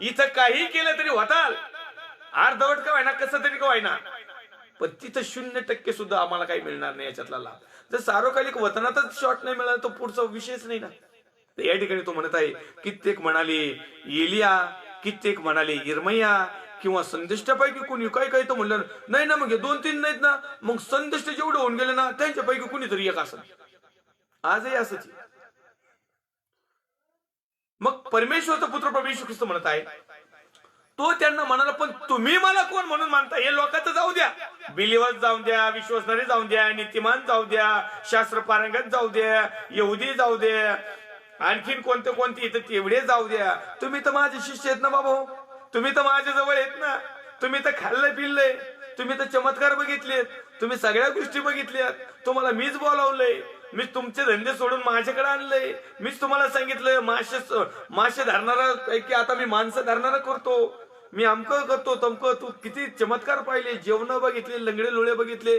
इथं काही केलं तरी होताल, अर्धवट का व्हायना, कसं तरी का व्हायना, पण तिथं 0% सुद्धा आम्हाला काही मिळणार नाही याच्यातला लाभ. जर सार्वकालिक वतनातच शॉट नाही मिळाला तर पुढचा विषयच नाही ना. तर या ठिकाणी तो म्हणत आहे, कित्येक म्हणाले एलिया, कित्येक म्हणाले यिर्मया किंवा संदेष्टापैकी कुणी. काही काही तर म्हणलं नाही ना, मग 2-3 नाहीत ना, मग संदेष्ट जेवढे होऊन गेले ना त्यांच्यापैकी कुणीतरी एक असं. आजही असंच. मग परमेश्वरचा पुत्र प्रभू येशू ख्रिस्त म्हणत आहे, तो त्यांना म्हणाला, पण तुम्ही मला कोण म्हणून मानता? हे लोकांचं जाऊ द्या, बिलिव्हर्स जाऊ द्या, विश्वासणारे जाऊ द्या, नीतिमान जाऊ द्या, शास्त्र पारंगत जाऊ द्या, यहुदी जाऊ द्या, आणखीन कोणते इथं तेवढे जाऊ द्या. तुम्ही तर माझे शिष्य आहेत ना बाबा, तुम्ही तर माझ्या जवळ आहेत ना, तुम्ही तर खाल्लंय पिल्लंय, तुम्ही तर चमत्कार बघितलेत, तुम्ही सगळ्या गोष्टी बघितल्यात, तुम्हाला मीच बोलावलंय, मी तुमचे धंदे सोडून माझ्याकडे आणलंय, मीच तुम्हाला सांगितलं मासे धरणारा पैकी आता मी माणसं धरणारा करतो, मी अमकं करतो तमकं. तू किती चमत्कार पाहिले, जेवण बघितले, लंगडे लोळे बघितले,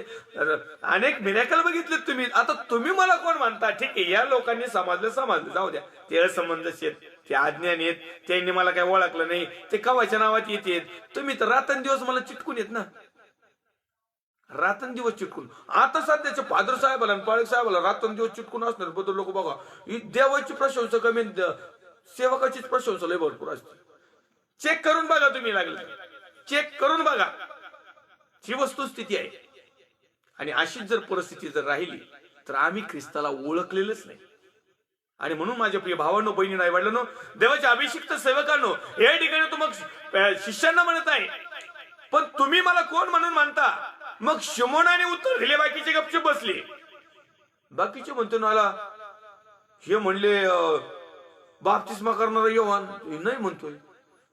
अनेक मिरॅकल बघितले तुम्ही. आता तुम्ही मला कोण मानता? ठीक आहे, या लोकांनी समजलं जाऊ द्या, ते असमंजस आहेत, ते अज्ञान आहेत, त्यांनी मला काही ओळखलं नाही, ते कवाच्या नावात येते. तुम्ही तर रात्रंदिवस मला चिटकून येत ना, रात्रंदिवस चिटकून. आता सध्याच्या फादर साहेबाला आणि पाळक साहेबाला रात्रंदिवस चिटकून असणार बद्दल लोक बघा, ही देवाची प्रशंसा कमी, सेवकाचीच प्रशंसा लय भरपूर असते. चेक करून बघा, तुम्ही लागले चेक करून बघा, ही वस्तुस्थिती आहे. आणि अशीच जर परिस्थिती जर राहिली तर आम्ही ख्रिस्ताला ओळखलेलंच नाही. आणि म्हणून माझ्या प्रिय भावांनो, बहिणी, आई वडिलांनो, देवाच्या अभिषिक्त सेवकांनो, या ठिकाणी तो मग शिष्यांना म्हणत आहे, पण तुम्ही मला कोण म्हणून मानता? मग शिमोनाने उत्तर दिले, बाकीचे गपचूप बसले. बाकीचे म्हणतो ना, हे म्हणले बाप्तिस्मा करणारा योहान, नाही म्हणतोय.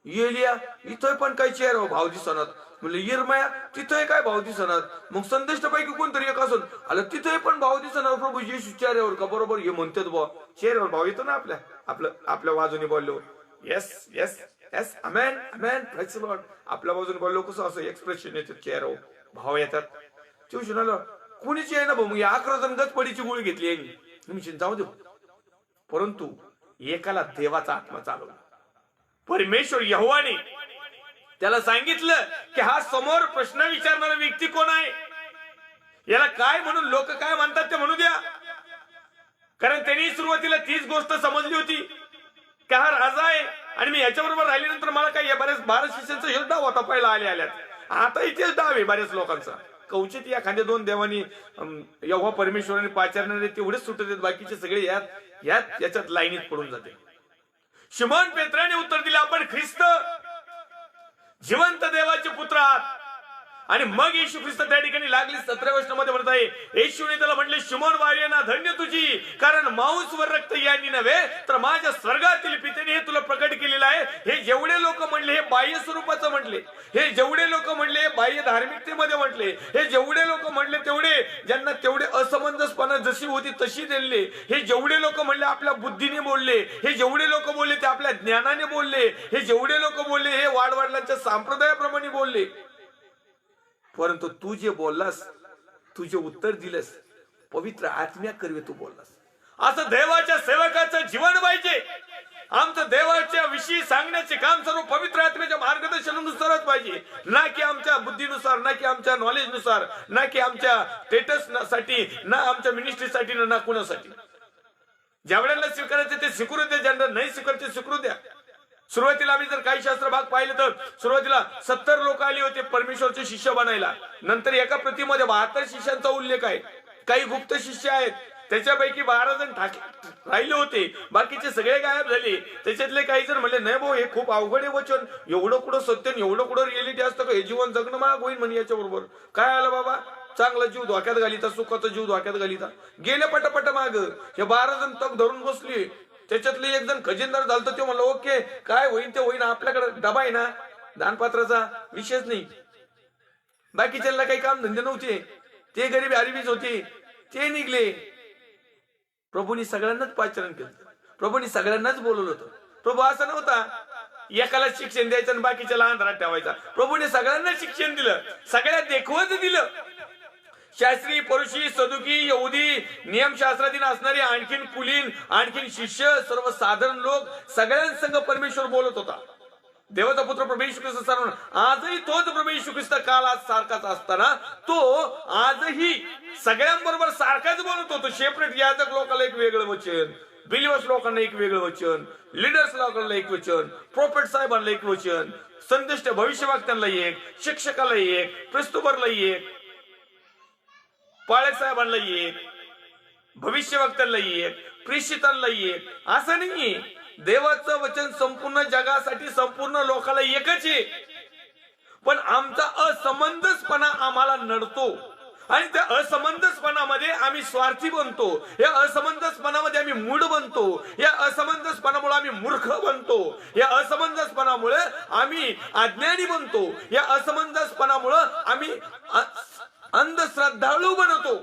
एलिया, इथं पण काही चेहरा भाव दिसणार. म्हणले यिर्मया, तिथंही काय भाव दिसणार. मग संदेष्टापैकी कोणतरी एक असून आलं, तिथंही पण भाव दिसणार प्रभू येशू चेहऱ्यावर का? बरोबर, हे म्हणतात बुवा, चेहऱ्यावर भाव येतो ना आपल्या बाजूने बोललो. Yes yes yes, amen amen, praise the Lord. आपल्या बाजूने बोललो कसं असं एक्सप्रेशन येतं, चेहऱ्यावर भाव येतात. शिवशनाला कुणीची आहे ना भाऊ, मग 11 जण गचपडीची गोळी घेतली आहे, तुम्ही जाऊ देऊ. परंतु एकाला देवाचा आत्मा चालवला. परमेश्वर यहोवाने त्याला सांगितलं की हा समोर प्रश्न विचारणारा व्यक्ती कोण आहे, याला काय म्हणून लोक काय म्हणतात ते म्हणू द्या. कारण त्यांनी सुरुवातीला तीच गोष्ट समजली होती की हा राजा आहे आणि मी याच्याबरोबर राहिल्यानंतर मला काय, या बऱ्याच 12 शिष्यांचा हेच डाव होता पहिला आल्यात. आता इथेच डाव आहे बऱ्याच लोकांचा. कवचित एखाद्या 2 देवानी यहोवा परमेश्वराने पाचारणारे तेवढेच सुटत आहेत, बाकीचे सगळे याच्यात लाईनीत पडून जाते. शिमोन पेत्राने उत्तर दिले, आपण ख्रिस्त जिवंत देवाचे पुत्र आहात. आणि मग येशू ख्रिस्त त्या ठिकाणी लागली 17 वचनामध्ये म्हणत आहे, येशूने त्याला म्हटले, शिमोन बारियाना, धन्य तुझी, कारण मांस व रक्त यांनी नव्हे तर माझ्या स्वर्गातील पित्याने हे तुला प्रकट केलेलं आहे. हे जेवढे लोक म्हणले हे बाह्य स्वरूपाचं म्हटले, हे जेवढे लोक म्हणले बाह्य धार्मिकतेमध्ये म्हटले, हे जेवढे लोक म्हणले तेवढे ज्यांना तेवढे असमंजसपणा जशी होती तशी दिले, हे जेवढे लोक म्हणले आपल्या बुद्धीने बोलले, हे जेवढे लोक बोलले ते आपल्या ज्ञानाने बोलले, हे जेवढे लोक बोलले हे वाडवडिलांच्या संप्रदायाप्रमाणे बोलले. परंतु तू जे बोललास, तू जे उत्तर दिलंस, पवित्र आत्म्या करवे तू बोललास. असं देवाच्या सेवकाचं जीवन पाहिजे. आमचं देवाच्या विषयी सांगण्याचे काम सर्व पवित्र आत्म्याच्या मार्गदर्शनानुसारच पाहिजे, ना की आमच्या बुद्धी नुसार, ना की आमच्या नॉलेज नुसार, ना की आमच्या स्टेटस साठी, ना आमच्या मिनिस्ट्रीसाठी, ना कुणासाठी. ज्या वेळेला स्वीकारायचे ते स्वीकारू द्या, ज्यांना नाही स्वीकारायचे स्वीकारू द्या. सुरुवातीला आम्ही जर काही शास्त्र भाग पाहिले तर सुरुवातीला 70 लोक आली होते परमेश्वरचे शिष्य बनायला. नंतर एका प्रतीमध्ये 72 शिष्यांचा उल्लेख आहे. काही गुप्त शिष्य आहेत, त्याच्यापैकी 12 जण राहिले होते, बाकीचे सगळे गायब झाले. त्याच्यातले काही जण म्हणले नाही भाऊ हे खूप अवघड आहे वचन, एवढं कुठं सत्य एवढं कुठं रिअलिटी असतं का, हे जीवन जगणं महाग होईल म्हणे याच्या बरोबर. काय आलं बाबा, चांगला जीव धोक्यात घालिता, सुखाचा जीव धोक्यात घालिता. गेले पटापट माग. हे 12 जण तग धरून बसले. त्याच्यातले एक जण खजिनदार झालता, ते म्हणलं ओके काय होईन ते होईन, आपल्याकडे डबा आहे ना दानपात्राचा, विषयच नाही. बाकीच्याला काही काम धंदे नव्हते, ते गरीब हरिबीज होते, ते निघले. प्रभूंनी सगळ्यांनाच पाचारण केलं, प्रभूंनी सगळ्यांनाच बोलवलं होतं. प्रभू असं नव्हता एकाला शिक्षण द्यायचं आणि बाकीच्याला अंधारात ठेवायचा. प्रभूने सगळ्यांना शिक्षण दिलं, सगळ्या देखवत दिलं. शास्त्री, परुषी, सदुकी, यहुदी, नियमशास्त्राधीन असणारे, आणखीन कुलीन, आणखीन शिष्य, सर्व साधारण लोक सगळ्यांसंग परमेश्वर बोलत होता. देवाचा पुत्र प्रभू येशू ख्रिस्त सर्व आजही तोच प्रभू येशू ख्रिस्त काल आज सारखाच असताना तो आजही सगळ्यांबरोबर सारखाच बोलत होतो. सेपरेट याजक लोकांना एक वेगळं वचन, बिलिव्हर्स लोकांना एक वेगळं वचन, लीडर्स लोकांना एक वचन, प्रोफेट साहेबांना एक वचन, संदेश भविष्यवक्त्यांना एक, शिक्षकाला एक, क्रिस्तुबरला एक, पाळक साहेबांना एक, भविष्यवक्त्यांना एक, प्रेषितांना एक. असं नाही, देवाचं वचन संपूर्ण जगासाठी संपूर्ण लोकांना एकच आहे. पण आमचा असमंजसपणा आम्हाला नडतो आणि त्या असमंजसपणामध्ये आम्ही स्वार्थी बनतो. या असमंजसपणामध्ये आम्ही मूढ बनतो. या असमंजसपणामुळे आम्ही मूर्ख बनतो. या असमंजसपणामुळे आम्ही अज्ञानी बनतो. या असमंजसपणामुळे आम्ही अंधश्रद्धाळू बनतो.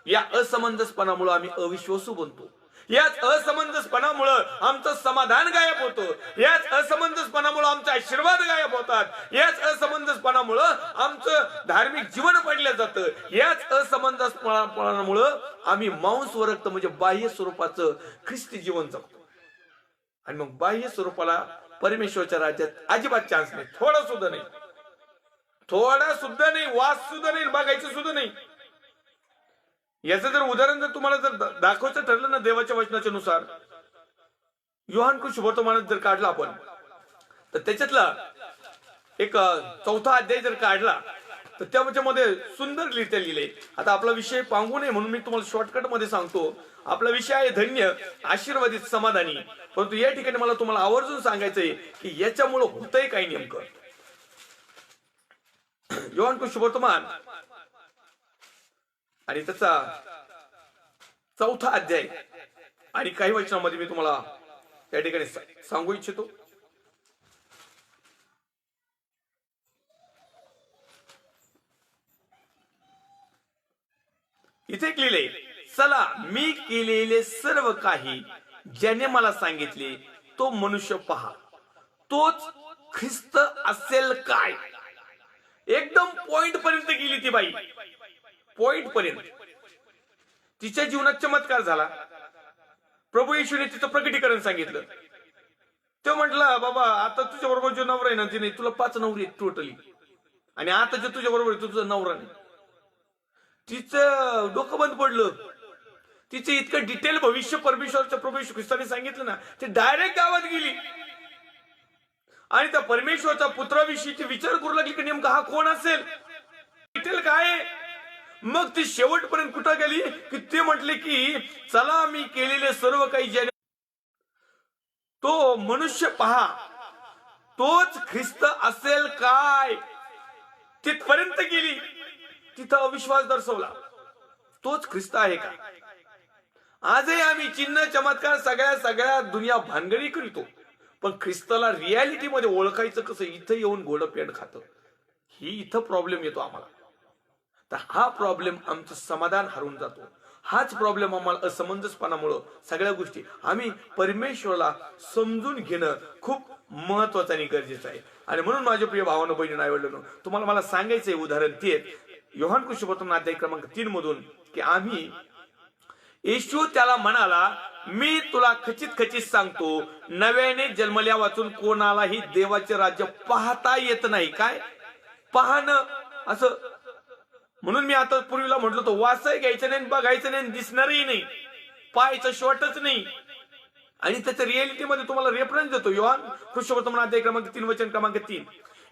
या असमंजसपणामुळे आम्ही अविश्वासू बनतो. याच असमंजसपणामुळे आमचं समाधान गायब होतं. याच असमंजसपणामुळे आमचे आशीर्वाद गायब होतात. याच असमंजसपणामुळे आमचं धार्मिक जीवन पडलं जातं. याच असमंजसपणामुळे आम्ही मांस व रक्त म्हणजे बाह्य स्वरूपाचं ख्रिस्ती जीवन जगतो. आणि मग बाह्य स्वरूपाला परमेश्वरच्या राज्यात अजिबात चान्स नाही, थोडा सुद्धा नाही, थोडा सुद्धा नाही, वास सुद्धा नाही, बघायचं सुद्धा नाही. याचं जर उदाहरण जर तुम्हाला जर दाखवायचं ठरलं ना देवाच्या वचनाच्या नुसार, योहान शुभवर्तमानात जर काढला आपण तर त्याच्यातला एक 4था अध्याय जर काढला तर त्याच्यामध्ये सुंदररित्या लिहिले. आता आपला विषय पांगू नये म्हणून मी तुम्हाला शॉर्टकट मध्ये सांगतो. आपला विषय आहे धन्य, आशीर्वादित, समाधानी. परंतु या ठिकाणी मला तुम्हाला आवर्जून सांगायचंय की याच्यामुळे होतंय काय नेमकं. योहान शुभवर्तमान आणि त्याचा 4था अध्याय आणि काही वचनामध्ये मी तुम्हाला या ठिकाणी सांगू इच्छितो. इथे लिहिले, चला मी केलेले सर्व काही ज्याने मला सांगितले तो मनुष्य पहा, तोच ख्रिस्त असेल काय. एकदम पॉइंट पर्यंत गेली ती बाई, पॉइंट पर्यंत. तिच्या जीवनात चमत्कार झाला. प्रभू येशूने तिचं प्रकटीकरण सांगितलं. तो म्हटला बाबा आता तुझ्या बरोबर जो नवरा आहे ना, तिने तुला 5 नवरी टोटली, आणि आता जे तुझ्या बरोबर तुझा नवरा नाही. तिचं डोकं बंद पडलं. तिचं इतकं डिटेल भविष्य परमेश्वरच्या प्रभू येशू ख्रिस्ताने सांगितलं ना, ती डायरेक्ट गावात गेली आणि त्या परमेश्वरच्या पुत्राविषयीची विचार करू लागली की नेमका हा कोण असेल, डिटेल काय. मग ती शेवटपर्यंत कुठं गेली की ते म्हटले की चला मी केलेले सर्व काही ज्याने तो मनुष्य पहा, तोच ख्रिस्त असेल काय. तिथपर्यंत गेली, तिथं अविश्वास दर्शवला. तोच ख्रिस्त आहे का. आजही आम्ही चिन्ह चमत्कार सगळ्या दुनिया भानगडी करतो, पण ख्रिस्ताला रियालिटी मध्ये ओळखायचं कसं. इथं येऊन घोडं पेंड खातं, ही इथं प्रॉब्लेम येतो आम्हाला. तर हा प्रॉब्लेम आमचं समाधान हरवून जातो. हाच प्रॉब्लेम आम्हाला असमंजसपणामुळं सगळ्या गोष्टी आम्ही परमेश्वराला समजून घेणं खूप महत्वाचं आणि गरजेचं आहे. आणि म्हणून माझ्या प्रिय भावांनो, बहिणींनो, आईवडिलांनो, तुम्हाला मला सांगायचंय उदाहरण तेच योहान शुभवर्तमान अध्याय क्रमांक 3 मधून की आम्ही येशू त्याला म्हणाला, मी तुला खचित सांगतो, नव्याने जन्मल्या वाचून कोणालाही देवाचे राज्य पाहता येत नाही. काय पाहणं असं. म्हणून मी आता पूर्वीला म्हटलं होतं, वासही घ्यायचं नाही, बघायचं नाही, दिसणारही नाही, पाहायचं शॉर्टच नाही. आणि त्याच्या रिअलिटीमध्ये तुम्हाला रेफरन्स देतो, योहान ख्रिस्तप्रथम अध्याय क्रमांक 3 वचन क्रमांक 3.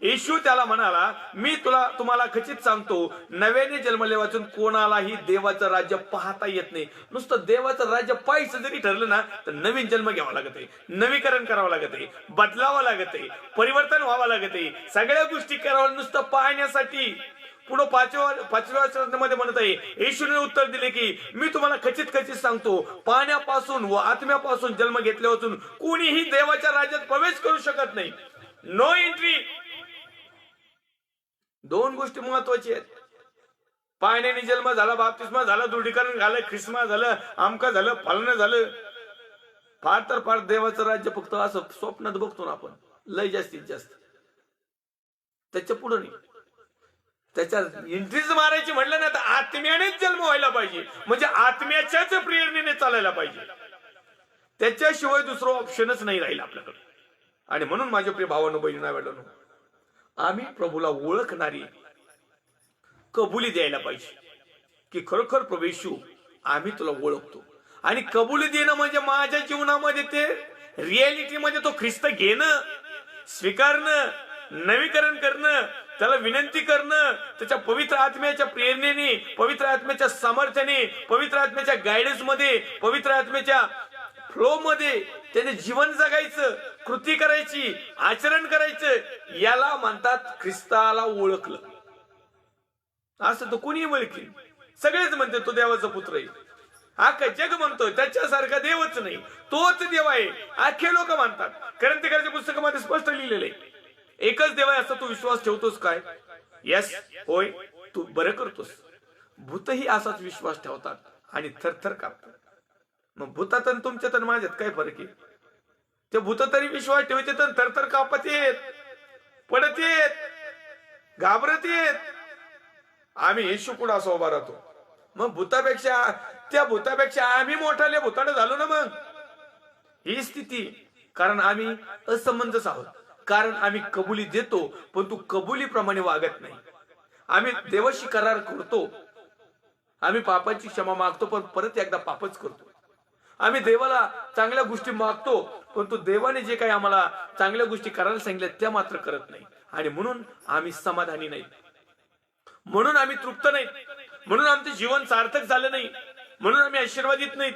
येशू त्याला म्हणाला, मी तुम्हाला खचित सांगतो, नव्याने जन्मले वाचून कोणालाही देवाचं राज्य पाहता येत नाही. नुसतं देवाचं राज्य पाहायचं जरी ठरलं ना, तर नवीन जन्म घ्यावा लागत आहे, नवीकरण करावं लागत आहे, बदलावं लागत आहे, परिवर्तन व्हावं लागत आहे. सगळ्या गोष्टी करावं नुसतं पाहण्यासाठी. पुढे 5व्या वचनामध्ये म्हणत आहे, येशूने उत्तर दिले की मी तुम्हाला खचित सांगतो, पाण्यापासून व आत्म्यापासून जन्म घेतल्यापासून कोणीही देवाच्या राज्यात प्रवेश करू शकत नाही. No entry. दोन गोष्टी महत्वाची आहेत. पाण्याने जन्म झाला, बाप्तिस्मा झाला, दृढीकरण झालं, ख्रिस्मा झालं, आमका झालं, फलनं झालं. फार तर फार देवाचं राज्य फक्त असं स्वप्नात बघतो ना आपण, लय जास्तीत जास्त. त्याच्या पुढे नाही. त्याच्या एंट्रीज मारायची म्हटलं ना, तर आत्म्यानेच जन्म व्हायला पाहिजे, म्हणजे आत्म्याच्याच प्रेरणेने चालायला पाहिजे. त्याच्याशिवाय दुसरं ऑप्शनच नाही राहील आपल्याकडे. आणि म्हणून माझ्या प्रिय भावांनो, बहिणींनो, वडिलांनो, आम्ही प्रभूला ओळखणारी कबुली द्यायला पाहिजे की खरोखर प्रभू येशू, आम्ही तुला ओळखतो. आणि कबुली देणं म्हणजे माझ्या जीवनामध्ये ते रियालिटीमध्ये तो ख्रिस्त घेणं, स्वीकारणं, नवीकरण करणं, त्याला विनंती करणं, त्याच्या पवित्र आत्म्याच्या प्रेरणेने, पवित्र आत्म्याच्या सामर्थ्याने, पवित्र आत्म्याच्या गायडन्स मध्ये, पवित्र आत्म्याच्या फ्लो मध्ये त्याने जीवन जगायचं, कृती करायची, आचरण करायचं. याला म्हणतात ख्रिस्ताला ओळखलं. असं तर कोणी ओळखी, सगळेच म्हणते तो देवाचा पुत्र आहे. अख्खा जग म्हणतोय त्याच्यासारखा देवच नाही, तोच देव आहे, अख्खे लोक म्हणतात. ग्रंथकाराच्या पुस्तकामध्ये स्पष्ट लिहिलेलं आहे, एकच देव आहे असा तू विश्वास ठेवतोस काय? यस, होय, तू बरं करतोस. भूतही असाच विश्वास ठेवतात आणि थरथर कापतात. मग भूतात आणि तुमच्यात आणि माझ्यात काय फरक आहे? ते भूत तरी विश्वास ठेवते तर थरथर कापत येत, पडत येत, घाबरत येत. आम्ही येशू पुढे असं उभा राहतो. मग भूतापेक्षा, त्या भूतापेक्षा आम्ही मोठाले भूताडे झालो ना. मग ही स्थिती, कारण आम्ही असमंजस आहोत. कारण आम्ही कबुली देतो, पण तू कबुलीप्रमाणे वागत नाही. आम्ही देवाशी करार करतो, आम्ही पापाची क्षमा मागतो, पण परत एकदा पापच करतो. आम्ही देवाला चांगल्या गोष्टी मागतो, पण तो देवाने जे काही आम्हाला चांगल्या गोष्टी करायला सांगितल्या त्या मात्र करत नाही. आणि म्हणून आम्ही समाधानी नाही, म्हणून आम्ही तृप्त नाही, म्हणून आमचं जीवन सार्थक झालं नाही, म्हणून आम्ही आशीर्वादित नाहीत,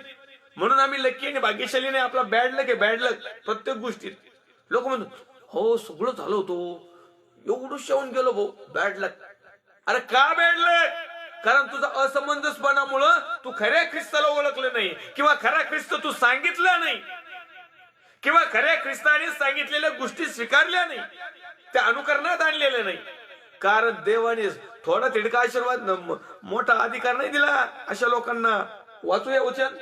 म्हणून आम्ही लकी आणि भाग्यशाली नाही. आपला बॅड लक आहे, बॅड लक प्रत्येक गोष्टीत. लोक म्हणतात, हो सगळं झालं होतो, एवढं शेवून गेलो भाऊ, बॅड लक. अरे का बॅड लक? कारण तुझा असमंजसपणामुळं तू खऱ्या ख्रिस्ताला ओळखलं नाही, किंवा खरा ख्रिस्त तू सांगितला नाही, किंवा खऱ्या ख्रिस्ताने सांगितलेल्या गोष्टी स्वीकारल्या नाही, त्या अनुकरणात आणलेल्या नाही. कारण देवाने थोडा तिडका आशीर्वाद, मोठा अधिकार नाही दिला अशा लोकांना. वाचूया वचन.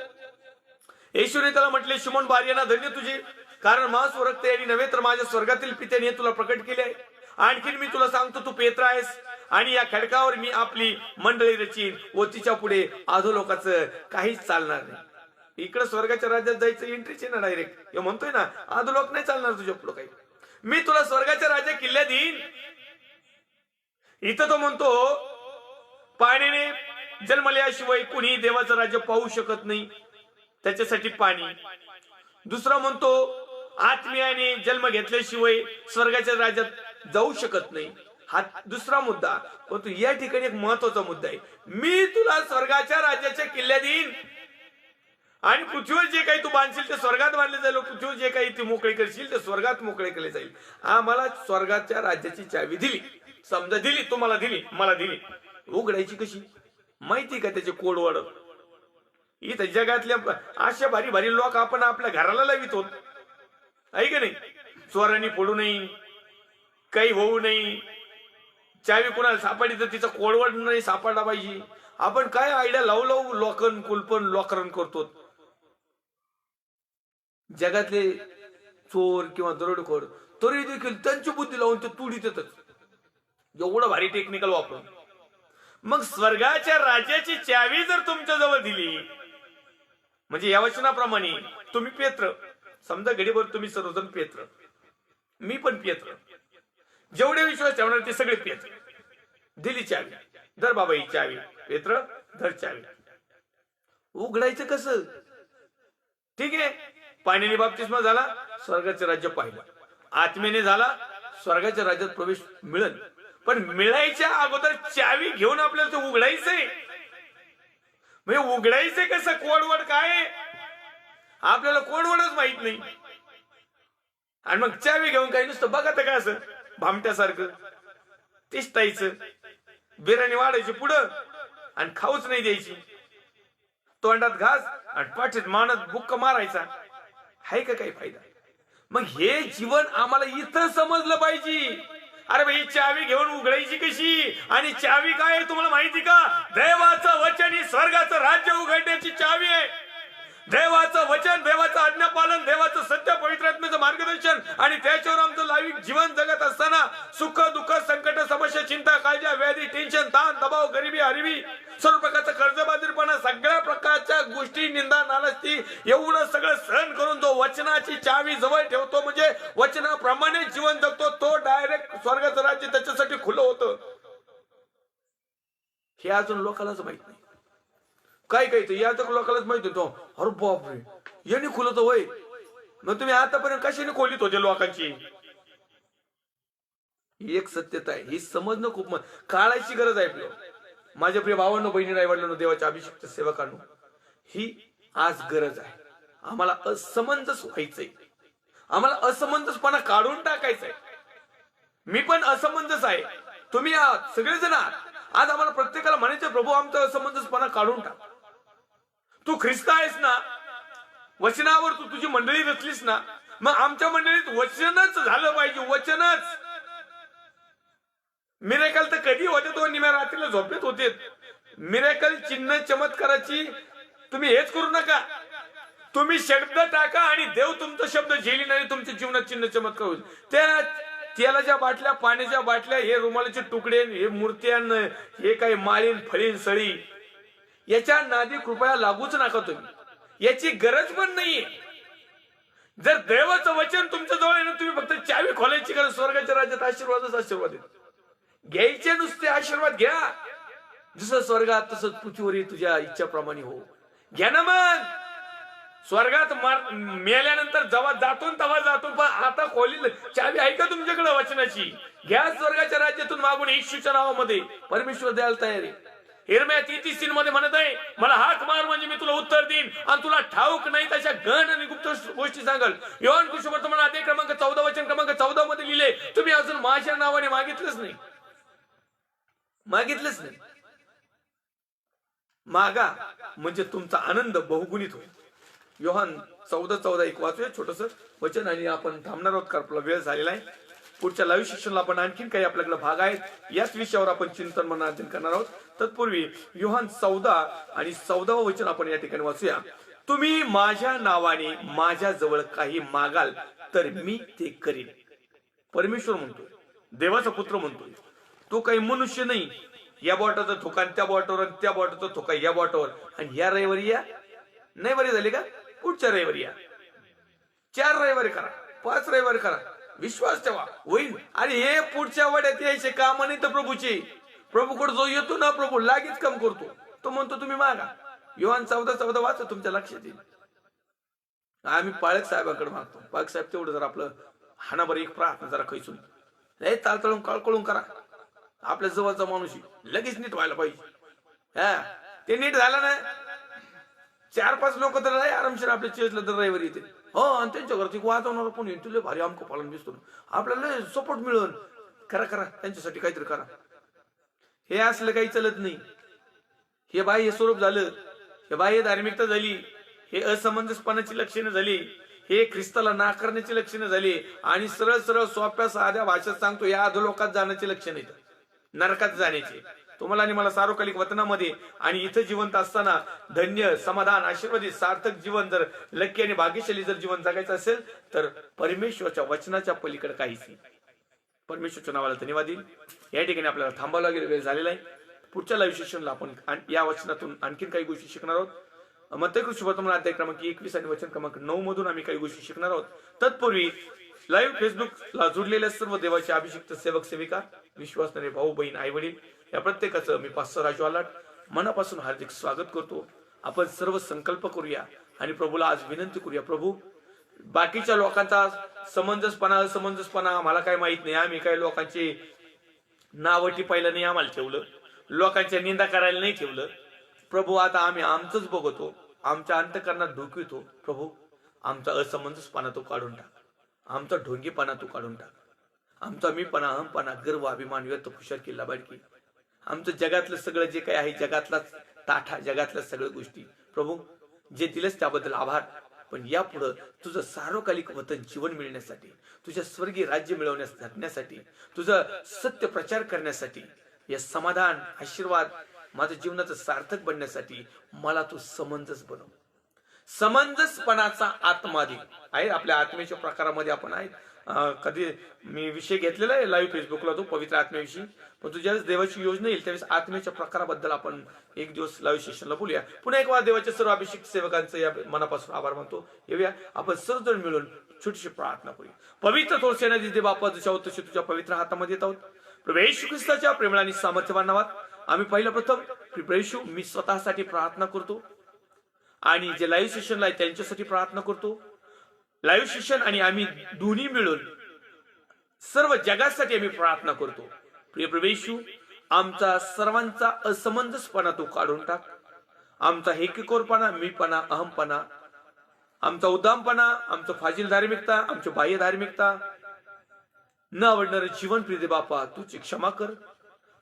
येशूने त्याला म्हटले, शिमोन बारयाना, धन्य तुझे, कारण मांस व रक्त यांनी नव्हे तर माझ्या स्वर्गातील पित्याने तुला प्रकट केले आहे. आणखीन मी तुला सांगतो, तू पेत्र आहेस, आणि या खडकावर मी आपली मंडळी रचीन, व तिच्या पुढे अधोलोकाचं काहीच चालणार नाही. इकडे स्वर्गाच्या राज्यात जायचं एंट्रीच आहे ना डायरेक्ट. हे म्हणतोय ना, अधोलोक नाही चालणार तुझ्या पुढे काही. मी तुला स्वर्गाच्या राज्या किल्ल्या देईन. इथं तो म्हणतो, पाण्याने जन्मल्याशिवाय कुणी देवाचं राज्य पाहू शकत नाही, त्याच्यासाठी पाणी. दुसरा म्हणतो, आत्म्याने जन्म घेतल्याशिवाय स्वर्गाच्या राज्यात जाऊ शकत नाही. हा दुसरा मुद्दा. परंतु या ठिकाणी एक महत्वाचा मुद्दा आहे, मी तुला स्वर्गाच्या राज्याच्या किल्ल्या देईन, आणि पृथ्वीवर जे काही तू बांधशील ते स्वर्गात बांधले जाईल, पृथ्वीवर जे काही तू मोकळे करशील ते स्वर्गात मोकळे केले जाईल. आम्हाला स्वर्गाच्या राज्याची चावी दिली, समजा दिली, तुम्हाला दिली, मला दिली. उघडायची कशी माहिती का? त्याचे कोडवड. इथं जगातल्या अशा भारी भारी लोक आपण आपल्या घराला लावित होत, आहे का नाही? चोरांनी फोडू नये, काही होऊ नये, चावी कोणाला सापडली तर तिचा कोडवड नाही सापडला पाहिजे. आपण काय आयडिया लावू लावू लोकन कुलपन लोकरण करतो. जगातले चोर किंवा दरोडेखोर तरी देखील त्यांची बुद्धी लावून ते तुडीत येतात, एवढं भारी टेक्निकल वापरून. मग स्वर्गाच्या राज्याची चावी जर तुमच्या जवळ दिली, म्हणजे या वचनाप्रमाणे तुम्ही पेत्र, समजा घडीभर तुम्ही सर्वजण पेत्र, मी पण पेत्र, जेवढे विश्वास ठेवणार ते सगळे पेत्र. दिली चावी, धर बाबा ही चावी, पेत्र धर चावी. उघडायचं कसं? ठीक आहे, पाण्याने बाप्तिस्मा झाला, स्वर्गाचं राज्य पाहिलं. आत्मेने झाला, स्वर्गाच्या राज्यात प्रवेश मिळेल. पण मिळायच्या अगोदर चावी घेऊन आपल्याला ते उघडायचंय. म्हणजे उघडायचंय कसं? कोडवड काय? आपल्याला कोडवडच माहित नाही. आणि मग चावी घेऊन काही नुसतं बघत का असं भामट्यासारखं तिष्टायचं, बिर्याणी वाढायची पुढं आणि खाऊच नाही द्यायची, तोंडात घास आणि पाठीत मानत बुक्क मारायचा. हाय का काही फायदा? मग हे जीवन आम्हाला इथं समजलं पाहिजे. अरे भाई, चावी घेऊन उघडायची कशी? आणि चावी काय आहे तुम्हाला माहिती का? देवाचं वचन ही स्वर्गाचं राज्य उघडण्याची चावी आहे. देवाचं वचन, देवाचं आज्ञापालन, देवाचं सत्य, पवित्र आत्म्याचं मार्गदर्शन आणि त्याच्यावर आमचं लाईव्ह जीवन जगत असताना सुख दुःख संकट समस्या चिंता काळजी व्याधी टेन्शन ताण दबाव गरिबी हरिबी सर्व प्रकारचं कर्जबाजारीपणा सगळ्या प्रकारच्या गोष्टी निंदा नालस्ती एवढं सगळं सहन करून जो वचनाची चावी जवळ ठेवतो, म्हणजे वचनाप्रमाणे जीवन जगतो, तो डायरेक्ट स्वर्गाचं राज्य त्याच्यासाठी खुलं होतं. हे अजून लोकांनाच माहित नाही. काय काय या तर लोकांनाच माहित होतो. अरे बापरे, याने खुलत होय. मग तुम्ही आतापर्यंत कशाने खोलीत होते लोकांची? एक सत्यता आहे, ही समजणं खूप काळाची गरज आहे आपल्याला. माझ्या प्रिय भावांनो, बहिणी, रायवडलांनो, देवाच्या अभिषिक्त सेवकांनो, ही आज गरज आहे. आम्हाला असमंजस व्हायचंय, आम्हाला असमंजसपणा काढून टाकायचंय. मी पण असमंजस आहे, तुम्ही आहात, सगळेजण आहात. आज आम्हाला प्रत्येकाला म्हणायचं, प्रभू आमचा असमंजसपणा काढून टाक. तू ख्रिस्त आहेस ना, वचनावर तू तुझी मंडळी रचलीस ना, मग आमच्या मंडळीत वचनच झालं पाहिजे. वचनच. मिरेकल तर कधी होते? तो निम्या रात्रीला झोपेत होते. मिरेकल चिन्ह चमत्काराची तुम्ही हेच करू नका. तुम्ही शब्द टाका आणि देव तुमचा शब्द झेली नाही, तुमच्या जीवनात चिन्ह चमत्कार होईल. त्या तेलाच्या बाटल्या, पाण्याच्या बाटल्या, हे रुमालाचे तुकडे, हे मूर्त्या, हे काही माळीन फळीन सळी, याच्या नादी कृपया लागूच नका तुम्ही. याची गरज पण नाहीये. जर देवाचं वचन तुमच्या जवळ आहे ना, तुम्ही फक्त चावी खोलायची गरज. स्वर्गाच्या राज्यात आशीर्वादच आशीर्वाद आहे. घ्यायचे नुसते आशीर्वाद घ्या. जसं स्वर्गात तसं पृथ्वीवर तुझ्या इच्छाप्रमाणे हो. घ्या ना मग. स्वर्गात मेल्यानंतर जेव्हा जातो तेव्हा जातो, पण आता खोली चावी आहे का तुमच्याकडे वचनाची? घ्या स्वर्गाच्या राज्यातून मागून येशूच्या नावामध्ये. परमेश्वर द्यायला तयार आहे. हिरम्या 33 मध्ये म्हणत आहे, मला हाक मार म्हणजे मी तुला उत्तर देईन आणि तुला ठाऊक नाही तशा गहन आणि गुप्त गोष्टी सांगल. योहान सुसमाचार अध्याय क्रमांक 14 वचन क्रमांक 14 मध्ये लिहिले, तुम्ही अजून माझ्या नावाने मागितलंच नाही. मागितलंच नाही. मागा म्हणजे तुमचा आनंद बहुगुणित होईल. योहान 14:14 एक वाचूया छोटस वचन आणि आपण थांबणार आहोत, कारण आपला वेळ झालेला आहे. पुढच्या लाईव्ह सेशनला आपण आणखीन काही आपल्याकडे भाग आहेत, याच विषयावर आपण चिंतन मनन करणार आहोत. तत्पूर्वी योहान 14 आणि 14 वचन आपण या ठिकाणी वाचूया. तुम्ही माझ्या नावाने माझ्या जवळ काही मागाल तर मी ते करीन. परमेश्वर म्हणतोय, देवाचा पुत्र म्हणतोय. तो काही मनुष्य नाही. या बोटाचा थोका त्या बोटावर, त्या बोटाचा थोका या बोटावर, आणि या रविवारी या नाही बरी झाली का, पुढच्या रविवारी या. 4 रविवारी करा, 5 रविवारी करा, विश्वास ठेवा होईल. आणि हे पुढच्या वड्यात यायचे काम नाही तर प्रभूचे. प्रभूकडे जो येतो ना, प्रभू लागेच काम करतो. तो म्हणतो तुम्ही मागा. योहान 14:14 वाचा, तुमच्या लक्षात येईल. आम्ही पाळक साहेबांकडे मागतो. पाळक साहेब तेवढं जर आपलं हाणाभर एक प्रार्थना जरा खैसून लय ताळतळून कळकळून करा. आपल्या जवळचा माणूस लगेच नीट व्हायला पाहिजे. हा, ते नीट झालं ना, 4-5 लोक तर आरामशीर आपल्या चेसला तर रविवारी येते. हो, आणि त्यांच्या घरची वाजवणार पण येईल. तुला भारी आमक पालन दिसतो, आपल्याला सपोर्ट मिळून करा करा, त्यांच्यासाठी काहीतरी करा. हे असलं काही चलत नाही. हे बाह्य स्वरूप झालं, हे बाह्य धार्मिकता झाली, हे असमंजसपणाची लक्षणं झाली, हे ख्रिस्ताला नाकारण्याची लक्षणं झाली, आणि सरळ सरळ सोप्या साध्या भाषेत सांगतो, या अधोलोकात जाण्याची लक्षणं येतात, नरकात जाण्याचे. तुम्हाला आणि मला सार्वकालिक वतनामध्ये आणि इथं जिवंत असताना धन्य समाधान आशीर्वादित सार्थक जीवन, जर लक्की आणि भाग्यशाली जर जीवन जगायचं असेल तर परमेश्वरच्या वचनाच्या पलीकडे काहीच नाही. परमेश्वरच्या नावाला धन्यवाद देईल. या ठिकाणी आपल्याला थांबावं लागेल, वेळ झालेला आहे. पुढच्या लाईव्ह सेशनला आपण या वचनातून आणखीन काही गोष्टी शिकणार आहोत. मत्तई सुसमाचार अध्याय क्रमांक 21 आणि वचन क्रमांक 9 मधून आम्ही काही गोष्टी शिकणार आहोत. तत्पूर्वी लाईव्ह फेसबुकला जुडलेल्या सर्व देवाचे अभिषिक्त सेवक सेविका, विश्वासणारे भाऊ बहीण आई वडील या प्रत्येकाचं मी पास्टर राजू आलाट मनापासून हार्दिक स्वागत करतो. आपण सर्व संकल्प करूया आणि प्रभूला आज विनंती करूया. प्रभू, बाकीच्या लोकांचा समंजसपणा असमंजसपणा आम्हाला काय माहित नाही. आम्ही काही लोकांची नावटी पाहिलं नाही, आम्हाला ठेवलं, लोकांच्या निंदा करायला नाही ठेवलं. प्रभू, आता आम्ही आमचंच बघतो, आमच्या अंतःकरणात ढोकवितो. प्रभू, आमचा असमंजसपणा तू काढून टाक, आमचा ढोंगीपणा तू काढून टाक, आमचा मीपणा, अहमपणा, गर्व, अभिमान, व्यर्थ, खुशाल, किल्ला बाडकी, आमचं जगातलं सगळं जे काही आहे, जगातलाच ताठा, जगातल्या सगळ्या गोष्टी प्रभू जे दिलंस त्याबद्दल आभार. पण यापुढं तुझं सार्वकालिक वतन जीवन मिळण्यासाठी, तुझ्या स्वर्गीय राज्य मिळवण्यासाठी, तुझं सत्य प्रचार करण्यासाठी, या समाधान आशीर्वाद माझ्या जीवनाचं सार्थक बनण्यासाठी मला तू समंजस बनव. समंजसपणाचा आत्मा दे. आहे आपल्या आत्म्याच्या प्रकारामध्ये आपण आहे. कधी मी विषय घेतलेला आहे लाईव्ह फेसबुकला, तो पवित्र आत्म्याविषयी. पण तू ज्यावेळेस देवाची योजना येईल त्यावेळेस आत्म्याच्या प्रकाराबद्दल आपण एक दिवस लाईव्ह सेशनला बोलूया. पुन्हा एक वेळा देवाच्या सर्व अभिषेक सेवकांचं या मनापासून आभार मानतो. येऊया आपण सर्वजण मिळून छोटीशी प्रार्थना करूया. पवित्र थोरसेना दिदे बापा, जशावर तसे तुझ्या पवित्र हातामध्ये येत आहोत. प्रभू येशू ख्रिस्ताच्या प्रेमळ आणि सामर्थ्यवान नावात आम्ही पहिलं प्रथम प्रभू येशू मी स्वतःसाठी प्रार्थना करतो आणि जे लाईव्ह सेशनला आहे त्यांच्यासाठी प्रार्थना करतो. लाईव्ह सेशन आणि आम्ही दोन्ही मिळून सर्व जगासाठी आम्ही प्रार्थना करतो. प्रिय प्रभू येशू, आमचा सर्वांचा असमंजसपणा तू काढून टाक. आमचा हेकेखोरपणा, मीपणा, अहमपणा, आमचा उद्दामपणा, आमचं फाजील धार्मिकता, आमची बाह्य धार्मिकता, न आवडणारं जीवन प्रिय बापा तुझी क्षमा कर.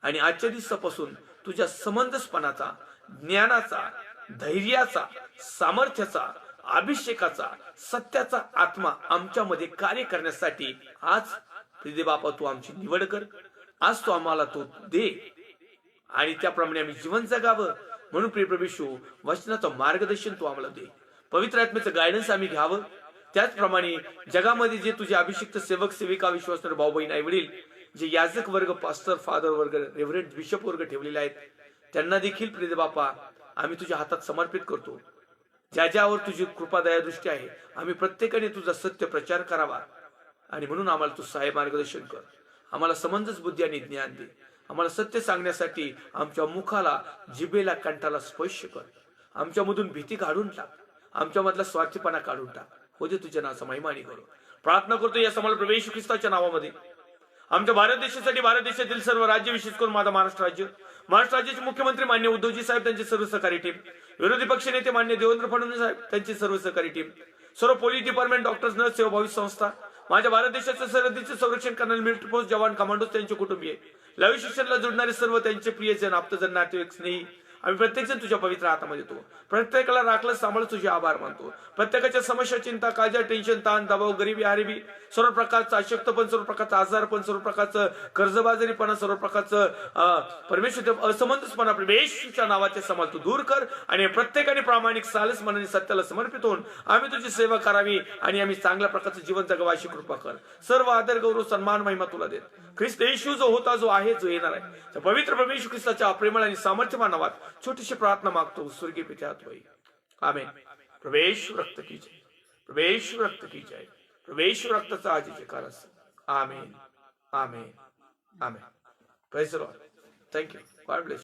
आणि आजच्या दिवसापासून तुझ्या समंजसपणाचा, ज्ञानाचा, धैर्याचा, सामर्थ्याचा, अभिषेकाचा, सत्याचा आत्मा आमच्यामध्ये कार्य करण्यासाठी आज प्रिय बापा तू आमची निवड कर. आज तू आम्हाला तो दे आणि त्याप्रमाणे आम्ही जीवन जगावं. म्हणून प्रिय प्रभू येशू, वचनाचं मार्गदर्शन तू आम्हाला दे. पवित्र आत्म्याचं गायडन्स आम्ही घ्यावं. त्याचप्रमाणे जगामध्ये जे तुझे अभिषिक्त सेवक, सेविका, विश्वासणारे भाऊ बहीण, आई वडील, जे याजक वर्ग, पास्टर, फादर वर्ग, रेव्हरंड, बिशप वर्ग ठेवलेले आहेत, त्यांना देखील प्रिय बापा आम्ही तुझ्या हातात समर्पित करतो. ज्या ज्यावर तुझी कृपा दया दृष्टी आहे, आम्ही प्रत्येकाने तुझा सत्य प्रचार करावा. आणि म्हणून आम्हाला तू सहाय्य मार्गदर्शन कर. आम्हाला समंजस बुद्धी आणि ज्ञान दे. आम्हाला सत्य सांगण्यासाठी आमच्या मुखाला, जिभेला, कंठाला स्पर्श कर. आमच्यामधून भीती काढून टाक. आमच्यामधला स्वार्थीपणा काढून टाक. हो दे तुझ्या नावाचा महिमानी करू. प्रार्थना करतो या समाल प्रभू येशू ख्रिस्ताच्या नावामध्ये. आमच्या भारत देशासाठी, भारत देशातील सर्व राज्य, विशेष करून माझा महाराष्ट्र राज्य, महाराष्ट्र राज्याचे मुख्यमंत्री मान्य उद्धवजी साहेब, त्यांचे सर्व सहकारी टीम, विरोधी पक्ष नेते मान्य देवेंद्र फडणवीस साहेब, त्यांची सर्व सहकारी टीम, सर्व पोलीस डिपार्टमेंट, डॉक्टर्स, नर्स, सेवाभावी संस्था, माझ्या भारत देशाच्या सरहद्दीचे संरक्षण करणारे मिलिटरी पोस्ट जवान, कमांडोज, त्यांचे कुटुंबीय, लाईव्ह शिक्षणला जोडणारे सर्व त्यांचे प्रियजन, आप्तजन, नातेवाईक, स्नेही, आम्ही प्रत्येकजण तुझ्या पवित्र हातामध्ये येतो. प्रत्येकाला राखलं, सांभाळ, तुझे आभार मानतो. प्रत्येकाच्या समस्या, चिंता, काळजी, टेन्शन, ताण, दबाव, गरिबी, गरिबी, सर्व प्रकारचा अशक्तपण, सर्व प्रकारचा आजारपण, सर्व प्रकारचं कर्जबाजारीपणा, सर्व प्रकारचं परमेश्वर असमंजसपणा येशूच्या नावाचे समाल तू दूर कर. आणि प्रत्येकाने प्रामाणिक, सालस मनाने सत्याला समर्पित होऊन आम्ही तुझी सेवा करावी आणि आम्ही चांगल्या प्रकारचं जीवन जगावं अशी कृपा कर. सर्व आदर, गौरव, सन्मान, महिमा तुला देत. ख्रिस्त येशू जो होता, जो आहे, जो येणार आहे, पवित्र प्रभू येशू ख्रिस्ताच्या प्रेमळ आणि सामर्थ्यवान नावात छोटीशी प्रार्थना मागतो स्वर्गीय पित्या तुझी. आमेन. प्रभू येशू रक्त की जय. प्रभू येशू रक्त की जय. प्रभू येशू रक्ताचा आज जयकार असो. Amen, amen, amen. Praise the Lord. Thank you. God bless.